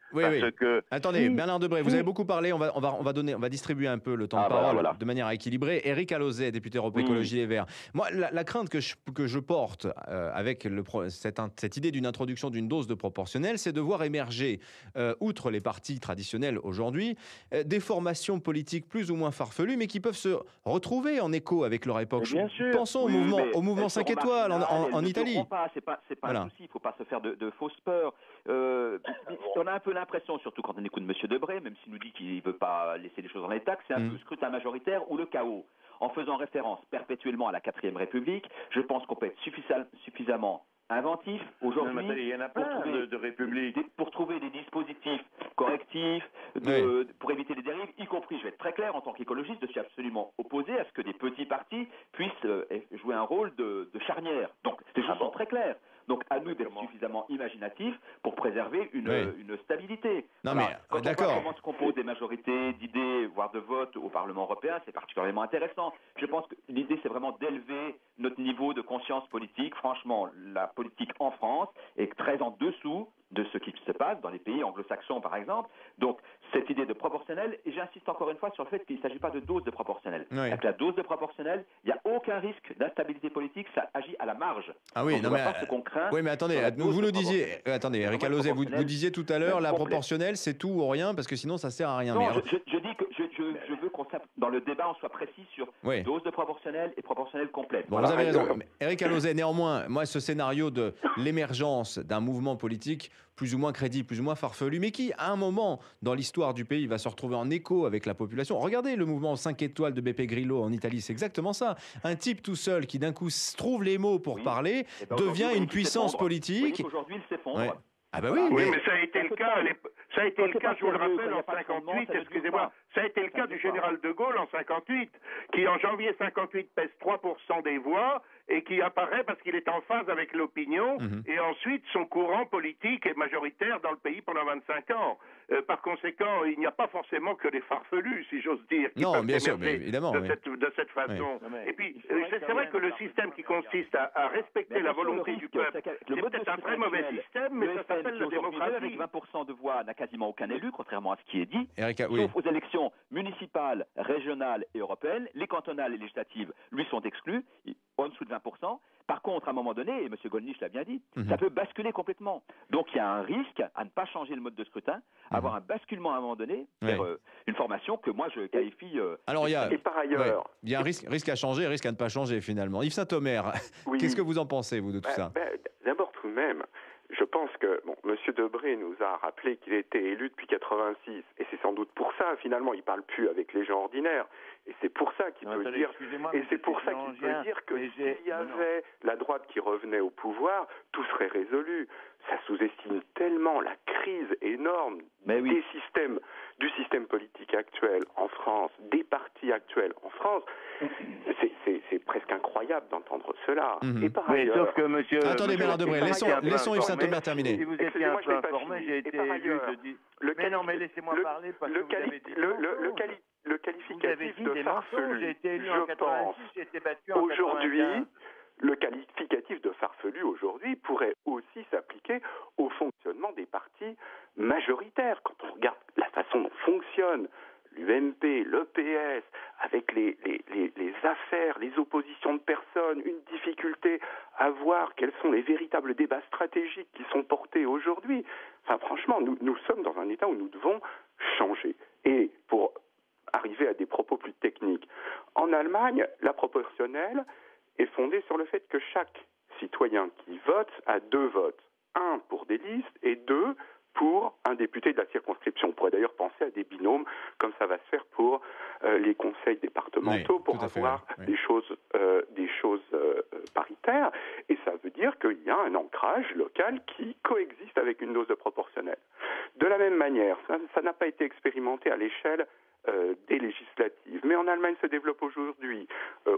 Attendez, Bernard Debré, vous avez beaucoup parlé, on va distribuer un peu le temps de parole de manière équilibrée. Éric Alauzet, député Europe Écologie Les Verts. Moi, la crainte que je porte avec cette idée d'une introduction d'une dose de proportionnelle, c'est de voir émerger, outre les partis traditionnels aujourd'hui, des formations politiques plus ou moins farfelues, mais qui peuvent se retrouver en écho avec leur époque. Pensons au mouvement 5 étoiles en Italie. C'est pas un souci, il ne faut pas se faire de fausses peurs. On a un peu l'impression, surtout quand on écoute M. Debré, même s'il nous dit qu'il ne veut pas laisser les choses en état, que c'est un peu scrutin majoritaire ou le chaos. En faisant référence perpétuellement à la 4e République, je pense qu'on peut être suffisamment inventif aujourd'hui. Il y en a plein de républiques. Pour trouver des dispositifs correctifs, pour éviter les dérives, y compris, je vais être très clair, en tant qu'écologiste, je suis absolument opposé à ce que des petits partis puissent jouer un rôle de charnière. Donc, les choses sont très claires. Donc, à nous d'être suffisamment imaginatifs pour préserver une stabilité. Non, alors, mais quand d'accord. on voit comment se composent des majorités d'idées, voire de votes au Parlement européen, c'est particulièrement intéressant. Je pense que l'idée, c'est vraiment d'élever notre niveau de conscience politique. Franchement, la politique en France est très en dessous de ce qui se passe dans les pays anglo-saxons, par exemple. Donc, cette idée de proportionnel, et j'insiste encore une fois sur le fait qu'il ne s'agit pas de dose de proportionnel. Avec la dose de proportionnel, il n'y a aucun risque d'instabilité politique, ça agit à la marge. Ah oui, non, mais oui, mais attendez, vous nous disiez, attendez, Éric Alauzet, vous disiez tout à l'heure, la proportionnelle, c'est tout ou rien, parce que sinon, ça sert à rien. Non, je dis que je veux qu'on dans le débat, on soit précis sur dose de proportionnelle et proportionnelle complète. Bon, vous avez raison. Éric Alauzet, néanmoins, moi, ce scénario de l'émergence d'un mouvement politique plus ou moins crédible, plus ou moins farfelu, mais qui, à un moment dans l'histoire du pays, va se retrouver en écho avec la population. Regardez le mouvement 5 étoiles de Beppe Grillo en Italie, c'est exactement ça. Un type tout seul qui d'un coup trouve les mots pour parler, devient une puissance politique. Aujourd'hui, il s'effondre. Ah bah oui, mais ça a été le cas. Ça a été le cas, je vous le rappelle, en 58, excusez-moi, ça a été le cas du général de Gaulle en 58, qui en janvier 58 pèse 3% des voix et qui apparaît parce qu'il est en phase avec l'opinion, et ensuite son courant politique est majoritaire dans le pays pendant 25 ans. Par conséquent, il n'y a pas forcément que des farfelus, si j'ose dire, qui peuvent bien sûr, évidemment, de cette façon. Et puis, c'est vrai que le système qui consiste à respecter la volonté du peuple, c'est peut-être un très mauvais système, mais ça s'appelle la démocratie. Avec 20% de voix, n'a quasiment aucun élu, contrairement à ce qui est dit, Erika, sauf aux élections municipales, régionales et européennes. Les cantonales et législatives, lui, sont exclus, en dessous de 20%. Par contre, à un moment donné, et M. Gollnisch l'a bien dit, ça peut basculer complètement. Donc il y a un risque à ne pas changer le mode de scrutin, avoir un basculement à un moment donné vers une formation que moi je qualifie... Alors et par ailleurs... il y a un risque à changer, risque à ne pas changer finalement. Yves Saint-Omer, qu'est-ce que vous en pensez, vous, de tout ça? D'abord, tout de même, je pense que M. Debré nous a rappelé qu'il était élu depuis 86, et c'est sans doute pour ça, finalement, il ne parle plus avec les gens ordinaires. Et c'est pour ça qu'il peut dire, et c'est pour ça qu'il peut dire que s'il y avait la droite qui revenait au pouvoir, tout serait résolu. Ça sous-estime tellement la crise énorme du système politique actuel en France, des partis actuels en France. C'est presque incroyable d'entendre cela. Et par ailleurs, sauf que monsieur... Attendez, Bernard Debré, laissons Yves Saint-Omer terminer. Si vous étiez un peu informé, j'ai été élu de... Mais non, mais laissez-moi parler parce que vous avez dit le qualificatif de farfelu, j'ai été élu en 86, j'ai été battu en aujourd'hui, 95. le qualificatif de farfelu aujourd'hui pourrait aussi s'appliquer au fonctionnement des partis majoritaires. Quand on regarde la façon dont fonctionne l'UMP, le PS, avec les affaires, les oppositions de personnes, une difficulté à voir quels sont les véritables débats stratégiques qui sont portés aujourd'hui. Enfin, franchement, nous sommes dans un état où nous devons changer. Et pour arriver à des propos plus techniques, en Allemagne, la proportionnelle est fondée sur le fait que chaque citoyen qui vote a 2 votes. 1 pour des listes et 2 pour un député de la circonscription. On pourrait d'ailleurs penser à des binômes, comme ça va se faire pour les conseils départementaux, pour avoir des choses paritaires. Et ça veut dire qu'il y a un ancrage local qui coexiste avec une dose de proportionnelle. De la même manière, ça n'a pas été expérimenté à l'échelle des législatives. Mais en Allemagne se développe aujourd'hui,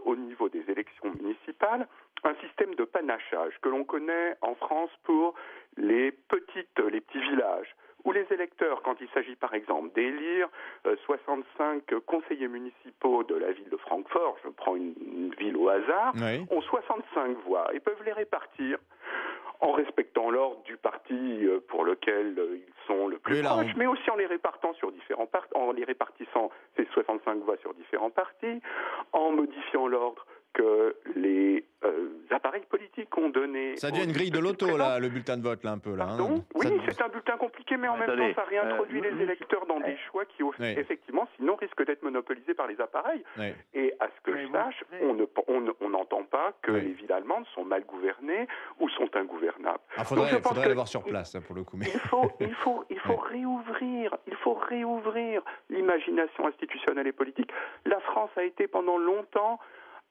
au niveau des élections municipales, un système de panachage que l'on connaît en France pour les petits villages, où les électeurs, quand il s'agit par exemple d'élire 65 conseillers municipaux de la ville de Francfort, je prends une ville au hasard, ont 65 voix et peuvent les répartir en respectant l'ordre du parti pour lequel ils sont le plus proches, mais aussi en les répartissant ces 65 voix sur différents partis, en modifiant l'ordre que les appareils politiques ont donné. Ça devient une grille de loto, là, le bulletin de vote, là, un peu. Là, oui, c'est un bulletin compliqué, mais en même temps, ça réintroduit les électeurs dans des choix qui, effectivement, sinon, risquent d'être monopolisés par les appareils. Et à ce que je sache, on n'entend pas que les villes allemandes sont mal gouvernées ou sont ingouvernables. Il faudrait aller voir sur place, pour le coup. Mais... Il faut réouvrir l'imagination institutionnelle et politique. La France a été pendant longtemps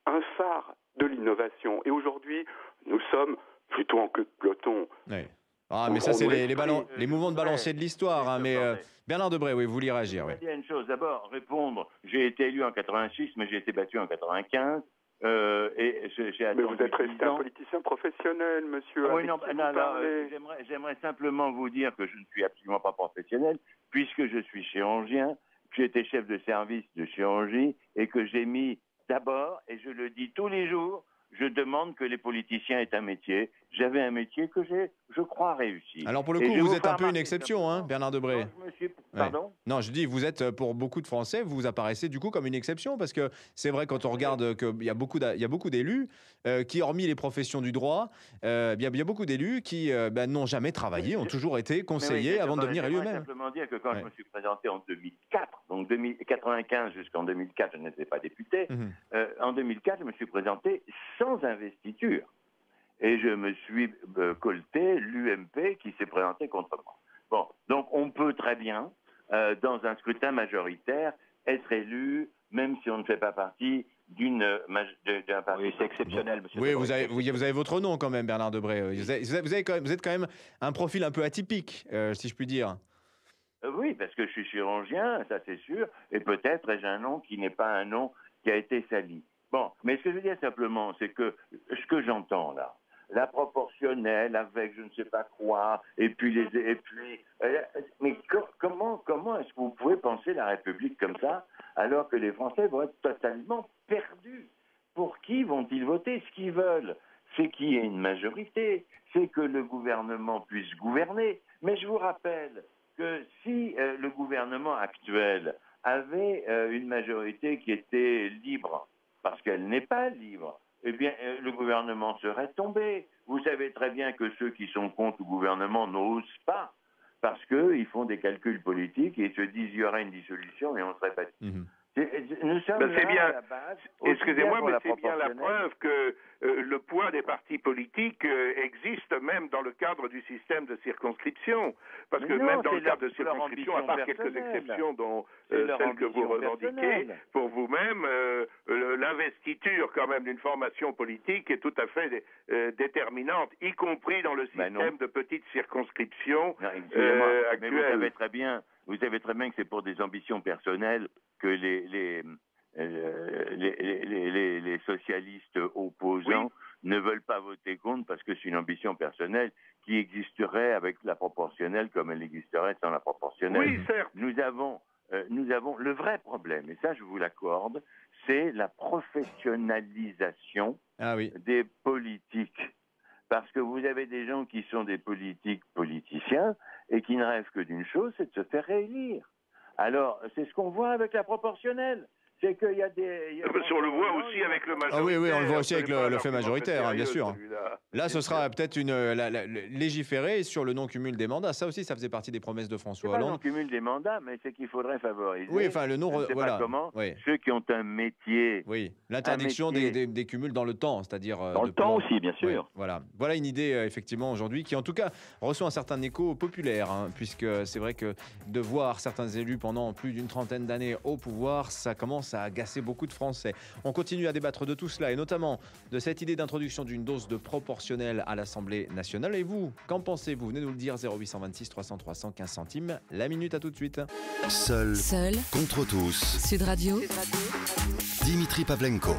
un phare de l'innovation. Et aujourd'hui, nous sommes plutôt en queue de peloton. Mais ça, c'est les mouvements de balancier de l'histoire. Mais Bernard Debré, vous vouliez réagir. Je vais dire une chose. D'abord, répondre. J'ai été élu en 86, mais j'ai été battu en 95. Mais vous êtes resté un politicien professionnel, monsieur. J'aimerais simplement vous dire que je ne suis absolument pas professionnel, puisque je suis chirurgien, que j'étais chef de service de chirurgie, et que j'ai mis d'abord, et je le dis tous les jours, je demande que les politiciens aient un métier. J'avais un métier que j'ai, je crois, réussi. Alors pour le coup, vous êtes un peu une exception, hein, Bernard Debré. Pardon ? Non, je dis, vous êtes, pour beaucoup de Français, vous apparaissez du coup comme une exception, parce que c'est vrai, quand on regarde qu'il y a beaucoup d'élus qui, hormis les professions du droit, il y a beaucoup d'élus qui n'ont jamais travaillé, ont toujours été conseillers avant de devenir élus eux-mêmes. Je veux simplement dire que quand je me suis présenté en 2004, donc 1995 jusqu'en 2004, je n'étais pas député, en 2004, je me suis présenté sans investiture. Et je me suis colté l'UMP qui s'est présenté contre moi. Bon, donc on peut très bien, dans un scrutin majoritaire, être élu, même si on ne fait pas partie d'un parti. Oui, c'est exceptionnel, monsieur. Oui, vous avez votre nom quand même, Bernard Debré. Vous êtes quand même un profil un peu atypique, si je puis dire. Oui, parce que je suis chirurgien, ça c'est sûr, et peut-être ai-je un nom qui n'est pas un nom qui a été sali. Bon, mais ce que je veux dire simplement, c'est que ce que j'entends là, la proportionnelle avec je ne sais pas quoi, mais comment est-ce que vous pouvez penser la République comme ça, alors que les Français vont être totalement perdus? Pour qui vont-ils voter? Ce qu'ils veulent, c'est qu'il y ait une majorité, c'est que le gouvernement puisse gouverner. Mais je vous rappelle que si le gouvernement actuel avait une majorité qui était libre, parce qu'elle n'est pas libre, eh bien, le gouvernement serait tombé. Vous savez très bien que ceux qui sont contre le gouvernement n'osent pas, parce qu'ils font des calculs politiques et se disent qu'il y aurait une dissolution et on serait battu. Nous sommes c'est bien. à la base. Excusez-moi, mais c'est bien la preuve que le poids des partis politiques existe même dans le cadre du système de circonscription. Parce que même dans le cadre de circonscription, à part quelques exceptions dont celles que vous revendiquez, pour vous-même, l'investiture quand même d'une formation politique est tout à fait déterminante, y compris dans le système de petites circonscriptions actuelles. Mais vous savez très bien que c'est pour des ambitions personnelles que les socialistes opposants ne veulent pas voter contre, parce que c'est une ambition personnelle qui existerait avec la proportionnelle comme elle existerait sans la proportionnelle. Oui, certes. Nous avons le vrai problème, et ça je vous l'accorde, c'est la professionnalisation des politiques. Parce que vous avez des gens qui sont des politiciens et qui ne rêvent que d'une chose, c'est de se faire réélire. Alors, c'est ce qu'on voit avec la proportionnelle. C'est qu'il y a des... On le voit aussi avec le majoritaire. Ah oui, on le voit aussi avec le fait majoritaire, bien sûr. Là, ce sera peut-être légiférer sur le non-cumul des mandats. Ça aussi, ça faisait partie des promesses de François Hollande. C'est pas le non-cumul des mandats, mais c'est qu'il faudrait favoriser. Oui, enfin, le non... Voilà. Ceux qui ont un métier... Oui, l'interdiction des cumuls dans le temps, c'est-à-dire... Dans le temps aussi, bien sûr. Oui, voilà une idée, effectivement, aujourd'hui, qui en tout cas reçoit un certain écho populaire, puisque c'est vrai que de voir certains élus pendant plus d'une trentaine d'années au pouvoir, ça commence à agacer beaucoup de Français. On continue à débattre de tout cela et notamment de cette idée d'introduction d'une dose de proportionnelle à l'Assemblée nationale. Et vous, qu'en pensez-vous? Venez nous le dire, 0826 300 315 centimes. La minute, à tout de suite. Seul contre tous. Sud Radio. Dimitri Pavlenko.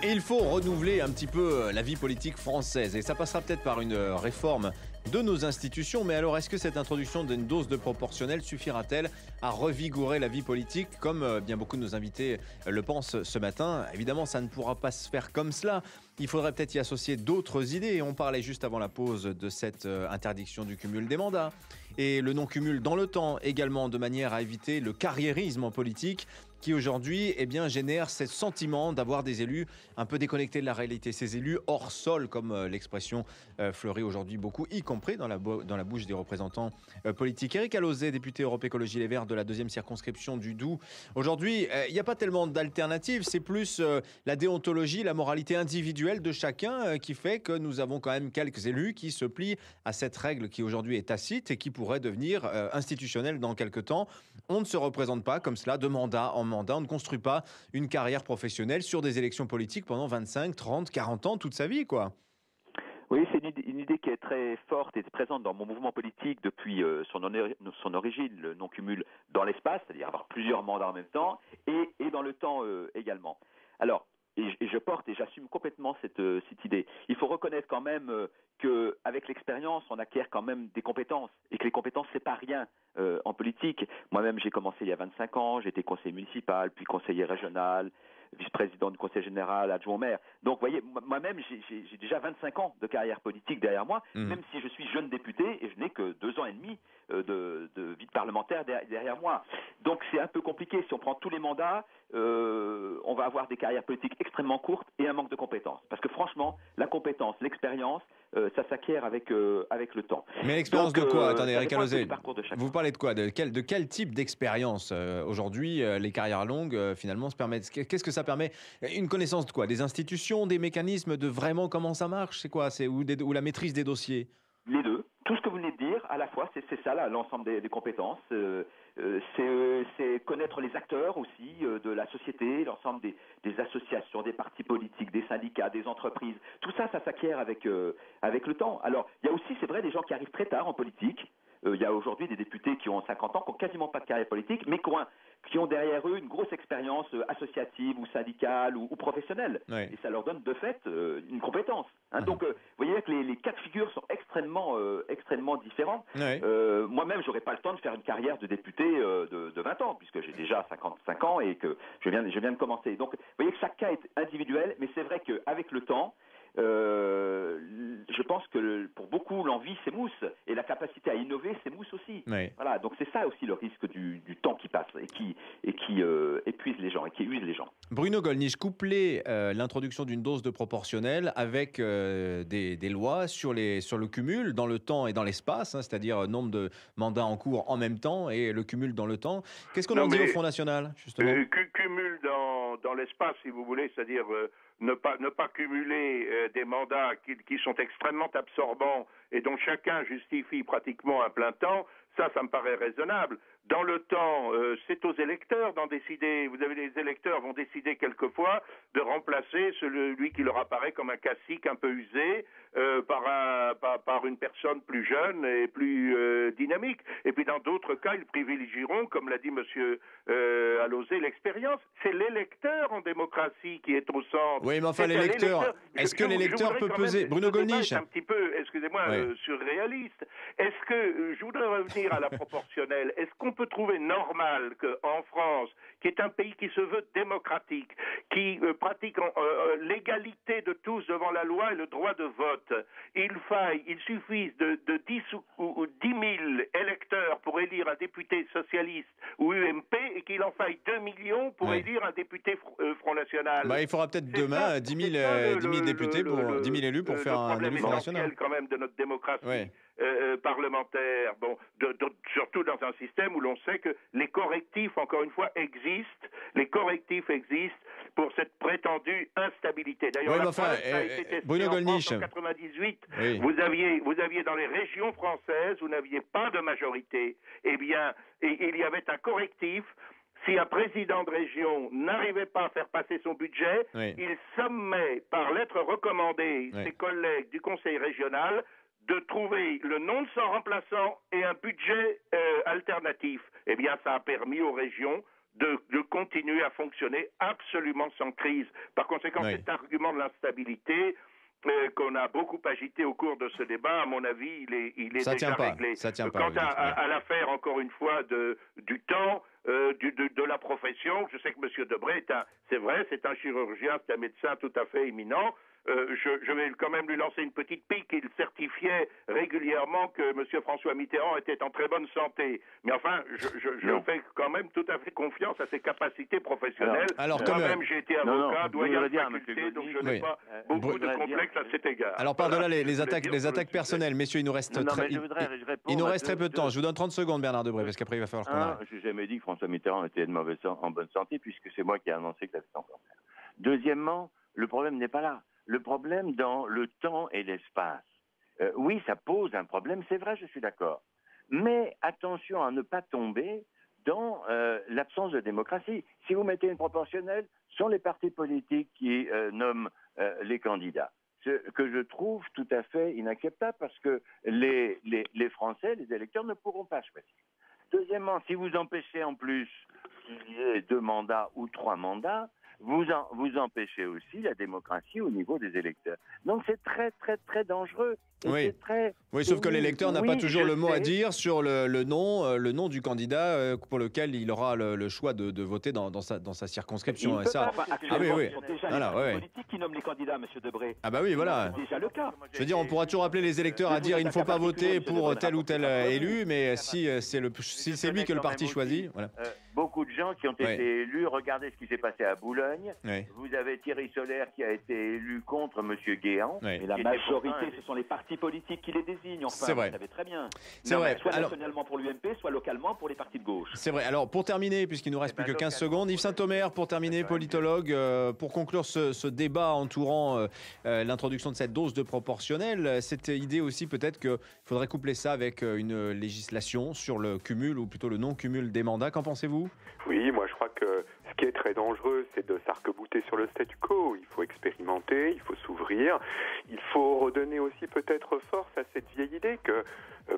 Et il faut renouveler un petit peu la vie politique française et ça passera peut-être par une réforme de nos institutions. Mais alors, est-ce que cette introduction d'une dose de proportionnelle suffira-t-elle à revigorer la vie politique, comme bien beaucoup de nos invités le pensent ce matin? Évidemment, ça ne pourra pas se faire comme cela. Il faudrait peut-être y associer d'autres idées. On parlait juste avant la pause de cette interdiction du cumul des mandats et le non-cumul dans le temps également, de manière à éviter le carriérisme en politique qui aujourd'hui génère ce sentiment d'avoir des élus un peu déconnectés de la réalité, ces élus hors sol, comme l'expression fleurit aujourd'hui beaucoup, y compris dans la bouche des représentants politiques. Éric Alauzet, député Europe Écologie Les Verts de la 2e circonscription du Doubs. Aujourd'hui, il n'y a pas tellement d'alternatives, c'est plus la déontologie, la moralité individuelle de chacun qui fait que nous avons quand même quelques élus qui se plient à cette règle qui aujourd'hui est tacite et qui pourrait devenir institutionnelle dans quelques temps. On ne se représente pas comme cela de mandat en mandat, on ne construit pas une carrière professionnelle sur des élections politiques pendant 25, 30, 40 ans, toute sa vie, quoi. Oui, c'est une idée qui est très forte et présente dans mon mouvement politique depuis son origine, le non-cumul dans l'espace, c'est-à-dire avoir plusieurs mandats en même temps, et dans le temps également. Alors, et je porte et j'assume complètement cette idée. Il faut reconnaître quand même qu'avec l'expérience, on acquiert quand même des compétences, et que les compétences, c'est pas rien en politique. Moi-même, j'ai commencé il y a 25 ans, j'ai été conseiller municipal, puis conseiller régional, vice-président du conseil général, adjoint au maire. Donc, vous voyez, moi-même, j'ai déjà 25 ans de carrière politique derrière moi, même si je suis jeune député et je n'ai que 2 ans et demi de vie de parlementaire derrière moi. Donc, c'est un peu compliqué. Si on prend tous les mandats, on va avoir des carrières politiques extrêmement courtes et un manque de compétences. Parce que franchement, la compétence, l'expérience, ça s'acquiert avec le temps. Mais l'expérience de quoi? Attendez, Éric Alauzet, vous parlez de quoi? De quel type d'expérience aujourd'hui les carrières longues finalement se permettent? Qu'est-ce que ça permet? Une connaissance de quoi? Des institutions, des mécanismes, de vraiment comment ça marche? C'est quoi? Ou la maîtrise des dossiers? Les deux. Tout ce que vous venez de dire, à la fois, c'est ça, là, l'ensemble des compétences. C'est connaître les acteurs aussi de la société, l'ensemble des associations, des partis politiques, des syndicats, des entreprises. Tout ça, ça s'acquiert avec le temps. Alors, il y a aussi, c'est vrai, des gens qui arrivent très tard en politique. Il y a aujourd'hui des députés qui ont 50 ans, qui n'ont quasiment pas de carrière politique, mais qui ont derrière eux une grosse expérience associative ou syndicale ou professionnelle. Oui. Et ça leur donne de fait une compétence. Donc, vous voyez que les cas de figure sont extrêmement différents. Oui. Moi-même, je n'aurais pas le temps de faire une carrière de député de 20 ans, puisque j'ai déjà 55 ans et que je viens de commencer. Donc, vous voyez que chaque cas est individuel, mais c'est vrai qu'avec le temps, je pense que pour beaucoup, l'envie s'émousse et la capacité à innover s'émousse aussi. Oui. Voilà, donc c'est ça aussi le risque du temps qui passe et qui épuise les gens et qui use les gens. Bruno Gollnisch, couplez l'introduction d'une dose de proportionnelle avec des lois sur le cumul dans le temps et dans l'espace, hein, c'est-à-dire nombre de mandats en cours en même temps et le cumul dans le temps. Qu'est-ce qu'on en dit au Front National, justement? Cumul dans l'espace, si vous voulez, c'est-à-dire ne pas cumuler des mandats qui sont extrêmement absorbants et dont chacun justifie pratiquement un plein temps, ça me paraît raisonnable. Dans le temps, c'est aux électeurs d'en décider. Vous avez les électeurs vont décider quelquefois de remplacer celui qui leur apparaît comme un classique un peu usé par une personne plus jeune et plus dynamique. Et puis dans d'autres cas, ils privilégieront, comme l'a dit Monsieur Alauzet, l'expérience. C'est l'électeur en démocratie qui est au centre. Oui, mais enfin l'électeur, est-ce que l'électeur peut peser? Bruno Gollnisch, un petit peu, excusez-moi, surréaliste. Est-ce que je voudrais revenir à la proportionnelle? Est-ce qu'on peut trouver normal qu'en France, qui est un pays qui se veut démocratique, qui pratique l'égalité de tous devant la loi et le droit de vote, il suffise de 10 ou 10 000 électeurs pour élire un député socialiste ou UMP et qu'il en faille 2 millions pour élire un député Front National. Il faudra peut-être demain 10 000 députés, 10 000 élus pour faire un élu Front National. Quand même de notre démocratie. Parlementaire, surtout dans un système où l'on sait que les correctifs, encore une fois, existent pour cette prétendue instabilité. D'ailleurs, Bruno Gollnisch, en 98, vous aviez dans les régions françaises, vous n'aviez pas de majorité. Eh bien, il y avait un correctif. Si un président de région n'arrivait pas à faire passer son budget, il sommait par lettre recommandée ses collègues du conseil régional de trouver le nom de son remplaçant et un budget alternatif. Eh bien, ça a permis aux régions de continuer à fonctionner absolument sans crise. Par conséquent, cet argument de l'instabilité qu'on a beaucoup agité au cours de ce débat, à mon avis, il est déjà réglé. Quant à l'affaire, encore une fois, du temps, de la profession, je sais que M. Debré, c'est un chirurgien, c'est un médecin tout à fait éminent. Je vais quand même lui lancer une petite pique. Il certifiait régulièrement que M. François Mitterrand était en très bonne santé. Mais enfin, je fais quand même tout à fait confiance à ses capacités professionnelles. Moi-même, j'ai été avocat, doyen de faculté, donc je n'ai pas beaucoup de complexes à cet égard. Alors, par-delà les attaques personnelles, messieurs, il nous reste très peu de temps. Je vous donne 30 secondes, Bernard Debré, parce qu'après, il va falloir qu'on arrête. Je n'ai jamais dit que François Mitterrand était en bonne santé, puisque c'est moi qui ai annoncé que ça c'était en cancer. Deuxièmement, le problème n'est pas là. Le problème dans le temps et l'espace. Oui, ça pose un problème, c'est vrai, je suis d'accord. Mais attention à ne pas tomber dans l'absence de démocratie. Si vous mettez une proportionnelle, ce sont les partis politiques qui nomment les candidats. Ce que je trouve tout à fait inacceptable parce que les Français, les électeurs ne pourront pas choisir. Deuxièmement, si vous empêchez en plus qu'il y ait 2 mandats ou 3 mandats, vous empêchez aussi la démocratie au niveau des électeurs. Donc c'est très très très dangereux. Oui, sauf que l'électeur n'a pas toujours le mot à dire sur le nom du candidat pour lequel il aura le choix de voter dans sa circonscription. Ce sont déjà les politiques qui nomment les candidats, M. Debré. Ah bah oui, voilà. C'est déjà le cas. Je veux dire, on pourra toujours appeler les électeurs à dire il ne faut pas voter pour tel ou tel élu, mais si c'est lui que le parti choisit. Voilà. Beaucoup de gens qui ont été élus, regardez ce qui s'est passé à Boulogne. Vous avez Thierry Solère qui a été élu contre M. Guéant. Et la majorité, ce sont les partis politiques qui les désignent. Enfin, c'est vrai. Vous savez très bien. C'est vrai. Soit nationalement pour l'UMP, soit localement pour les partis de gauche. C'est vrai. Alors, pour terminer, puisqu'il nous reste plus que 15 secondes, Yves Saint-Omer, pour terminer, politologue, pour conclure ce débat entourant l'introduction de cette dose de proportionnelle, cette idée aussi peut-être qu'il faudrait coupler ça avec une législation sur le cumul ou plutôt le non-cumul des mandats. Qu'en pensez-vous ? Oui, moi je crois que ce qui est très dangereux, c'est de s'arc-bouter sur le statu quo. Il faut expérimenter, il faut s'ouvrir. Il faut redonner aussi peut-être force à cette vieille idée que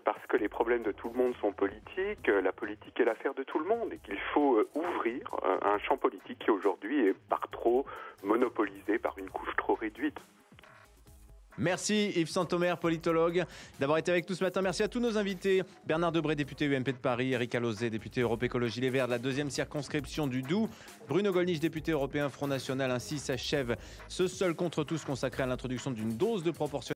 parce que les problèmes de tout le monde sont politiques, la politique est l'affaire de tout le monde et qu'il faut ouvrir un champ politique qui aujourd'hui est par trop monopolisé par une couche trop réduite. Merci Yves Santomer, politologue, d'avoir été avec nous ce matin. Merci à tous nos invités. Bernard Debré, député UMP de Paris. Éric Alauzet, député Europe Écologie Les Verts de la 2e circonscription du Doubs. Bruno Gollnisch, député européen Front National. Ainsi s'achève ce seul contre tous consacré à l'introduction d'une dose de proportionnalité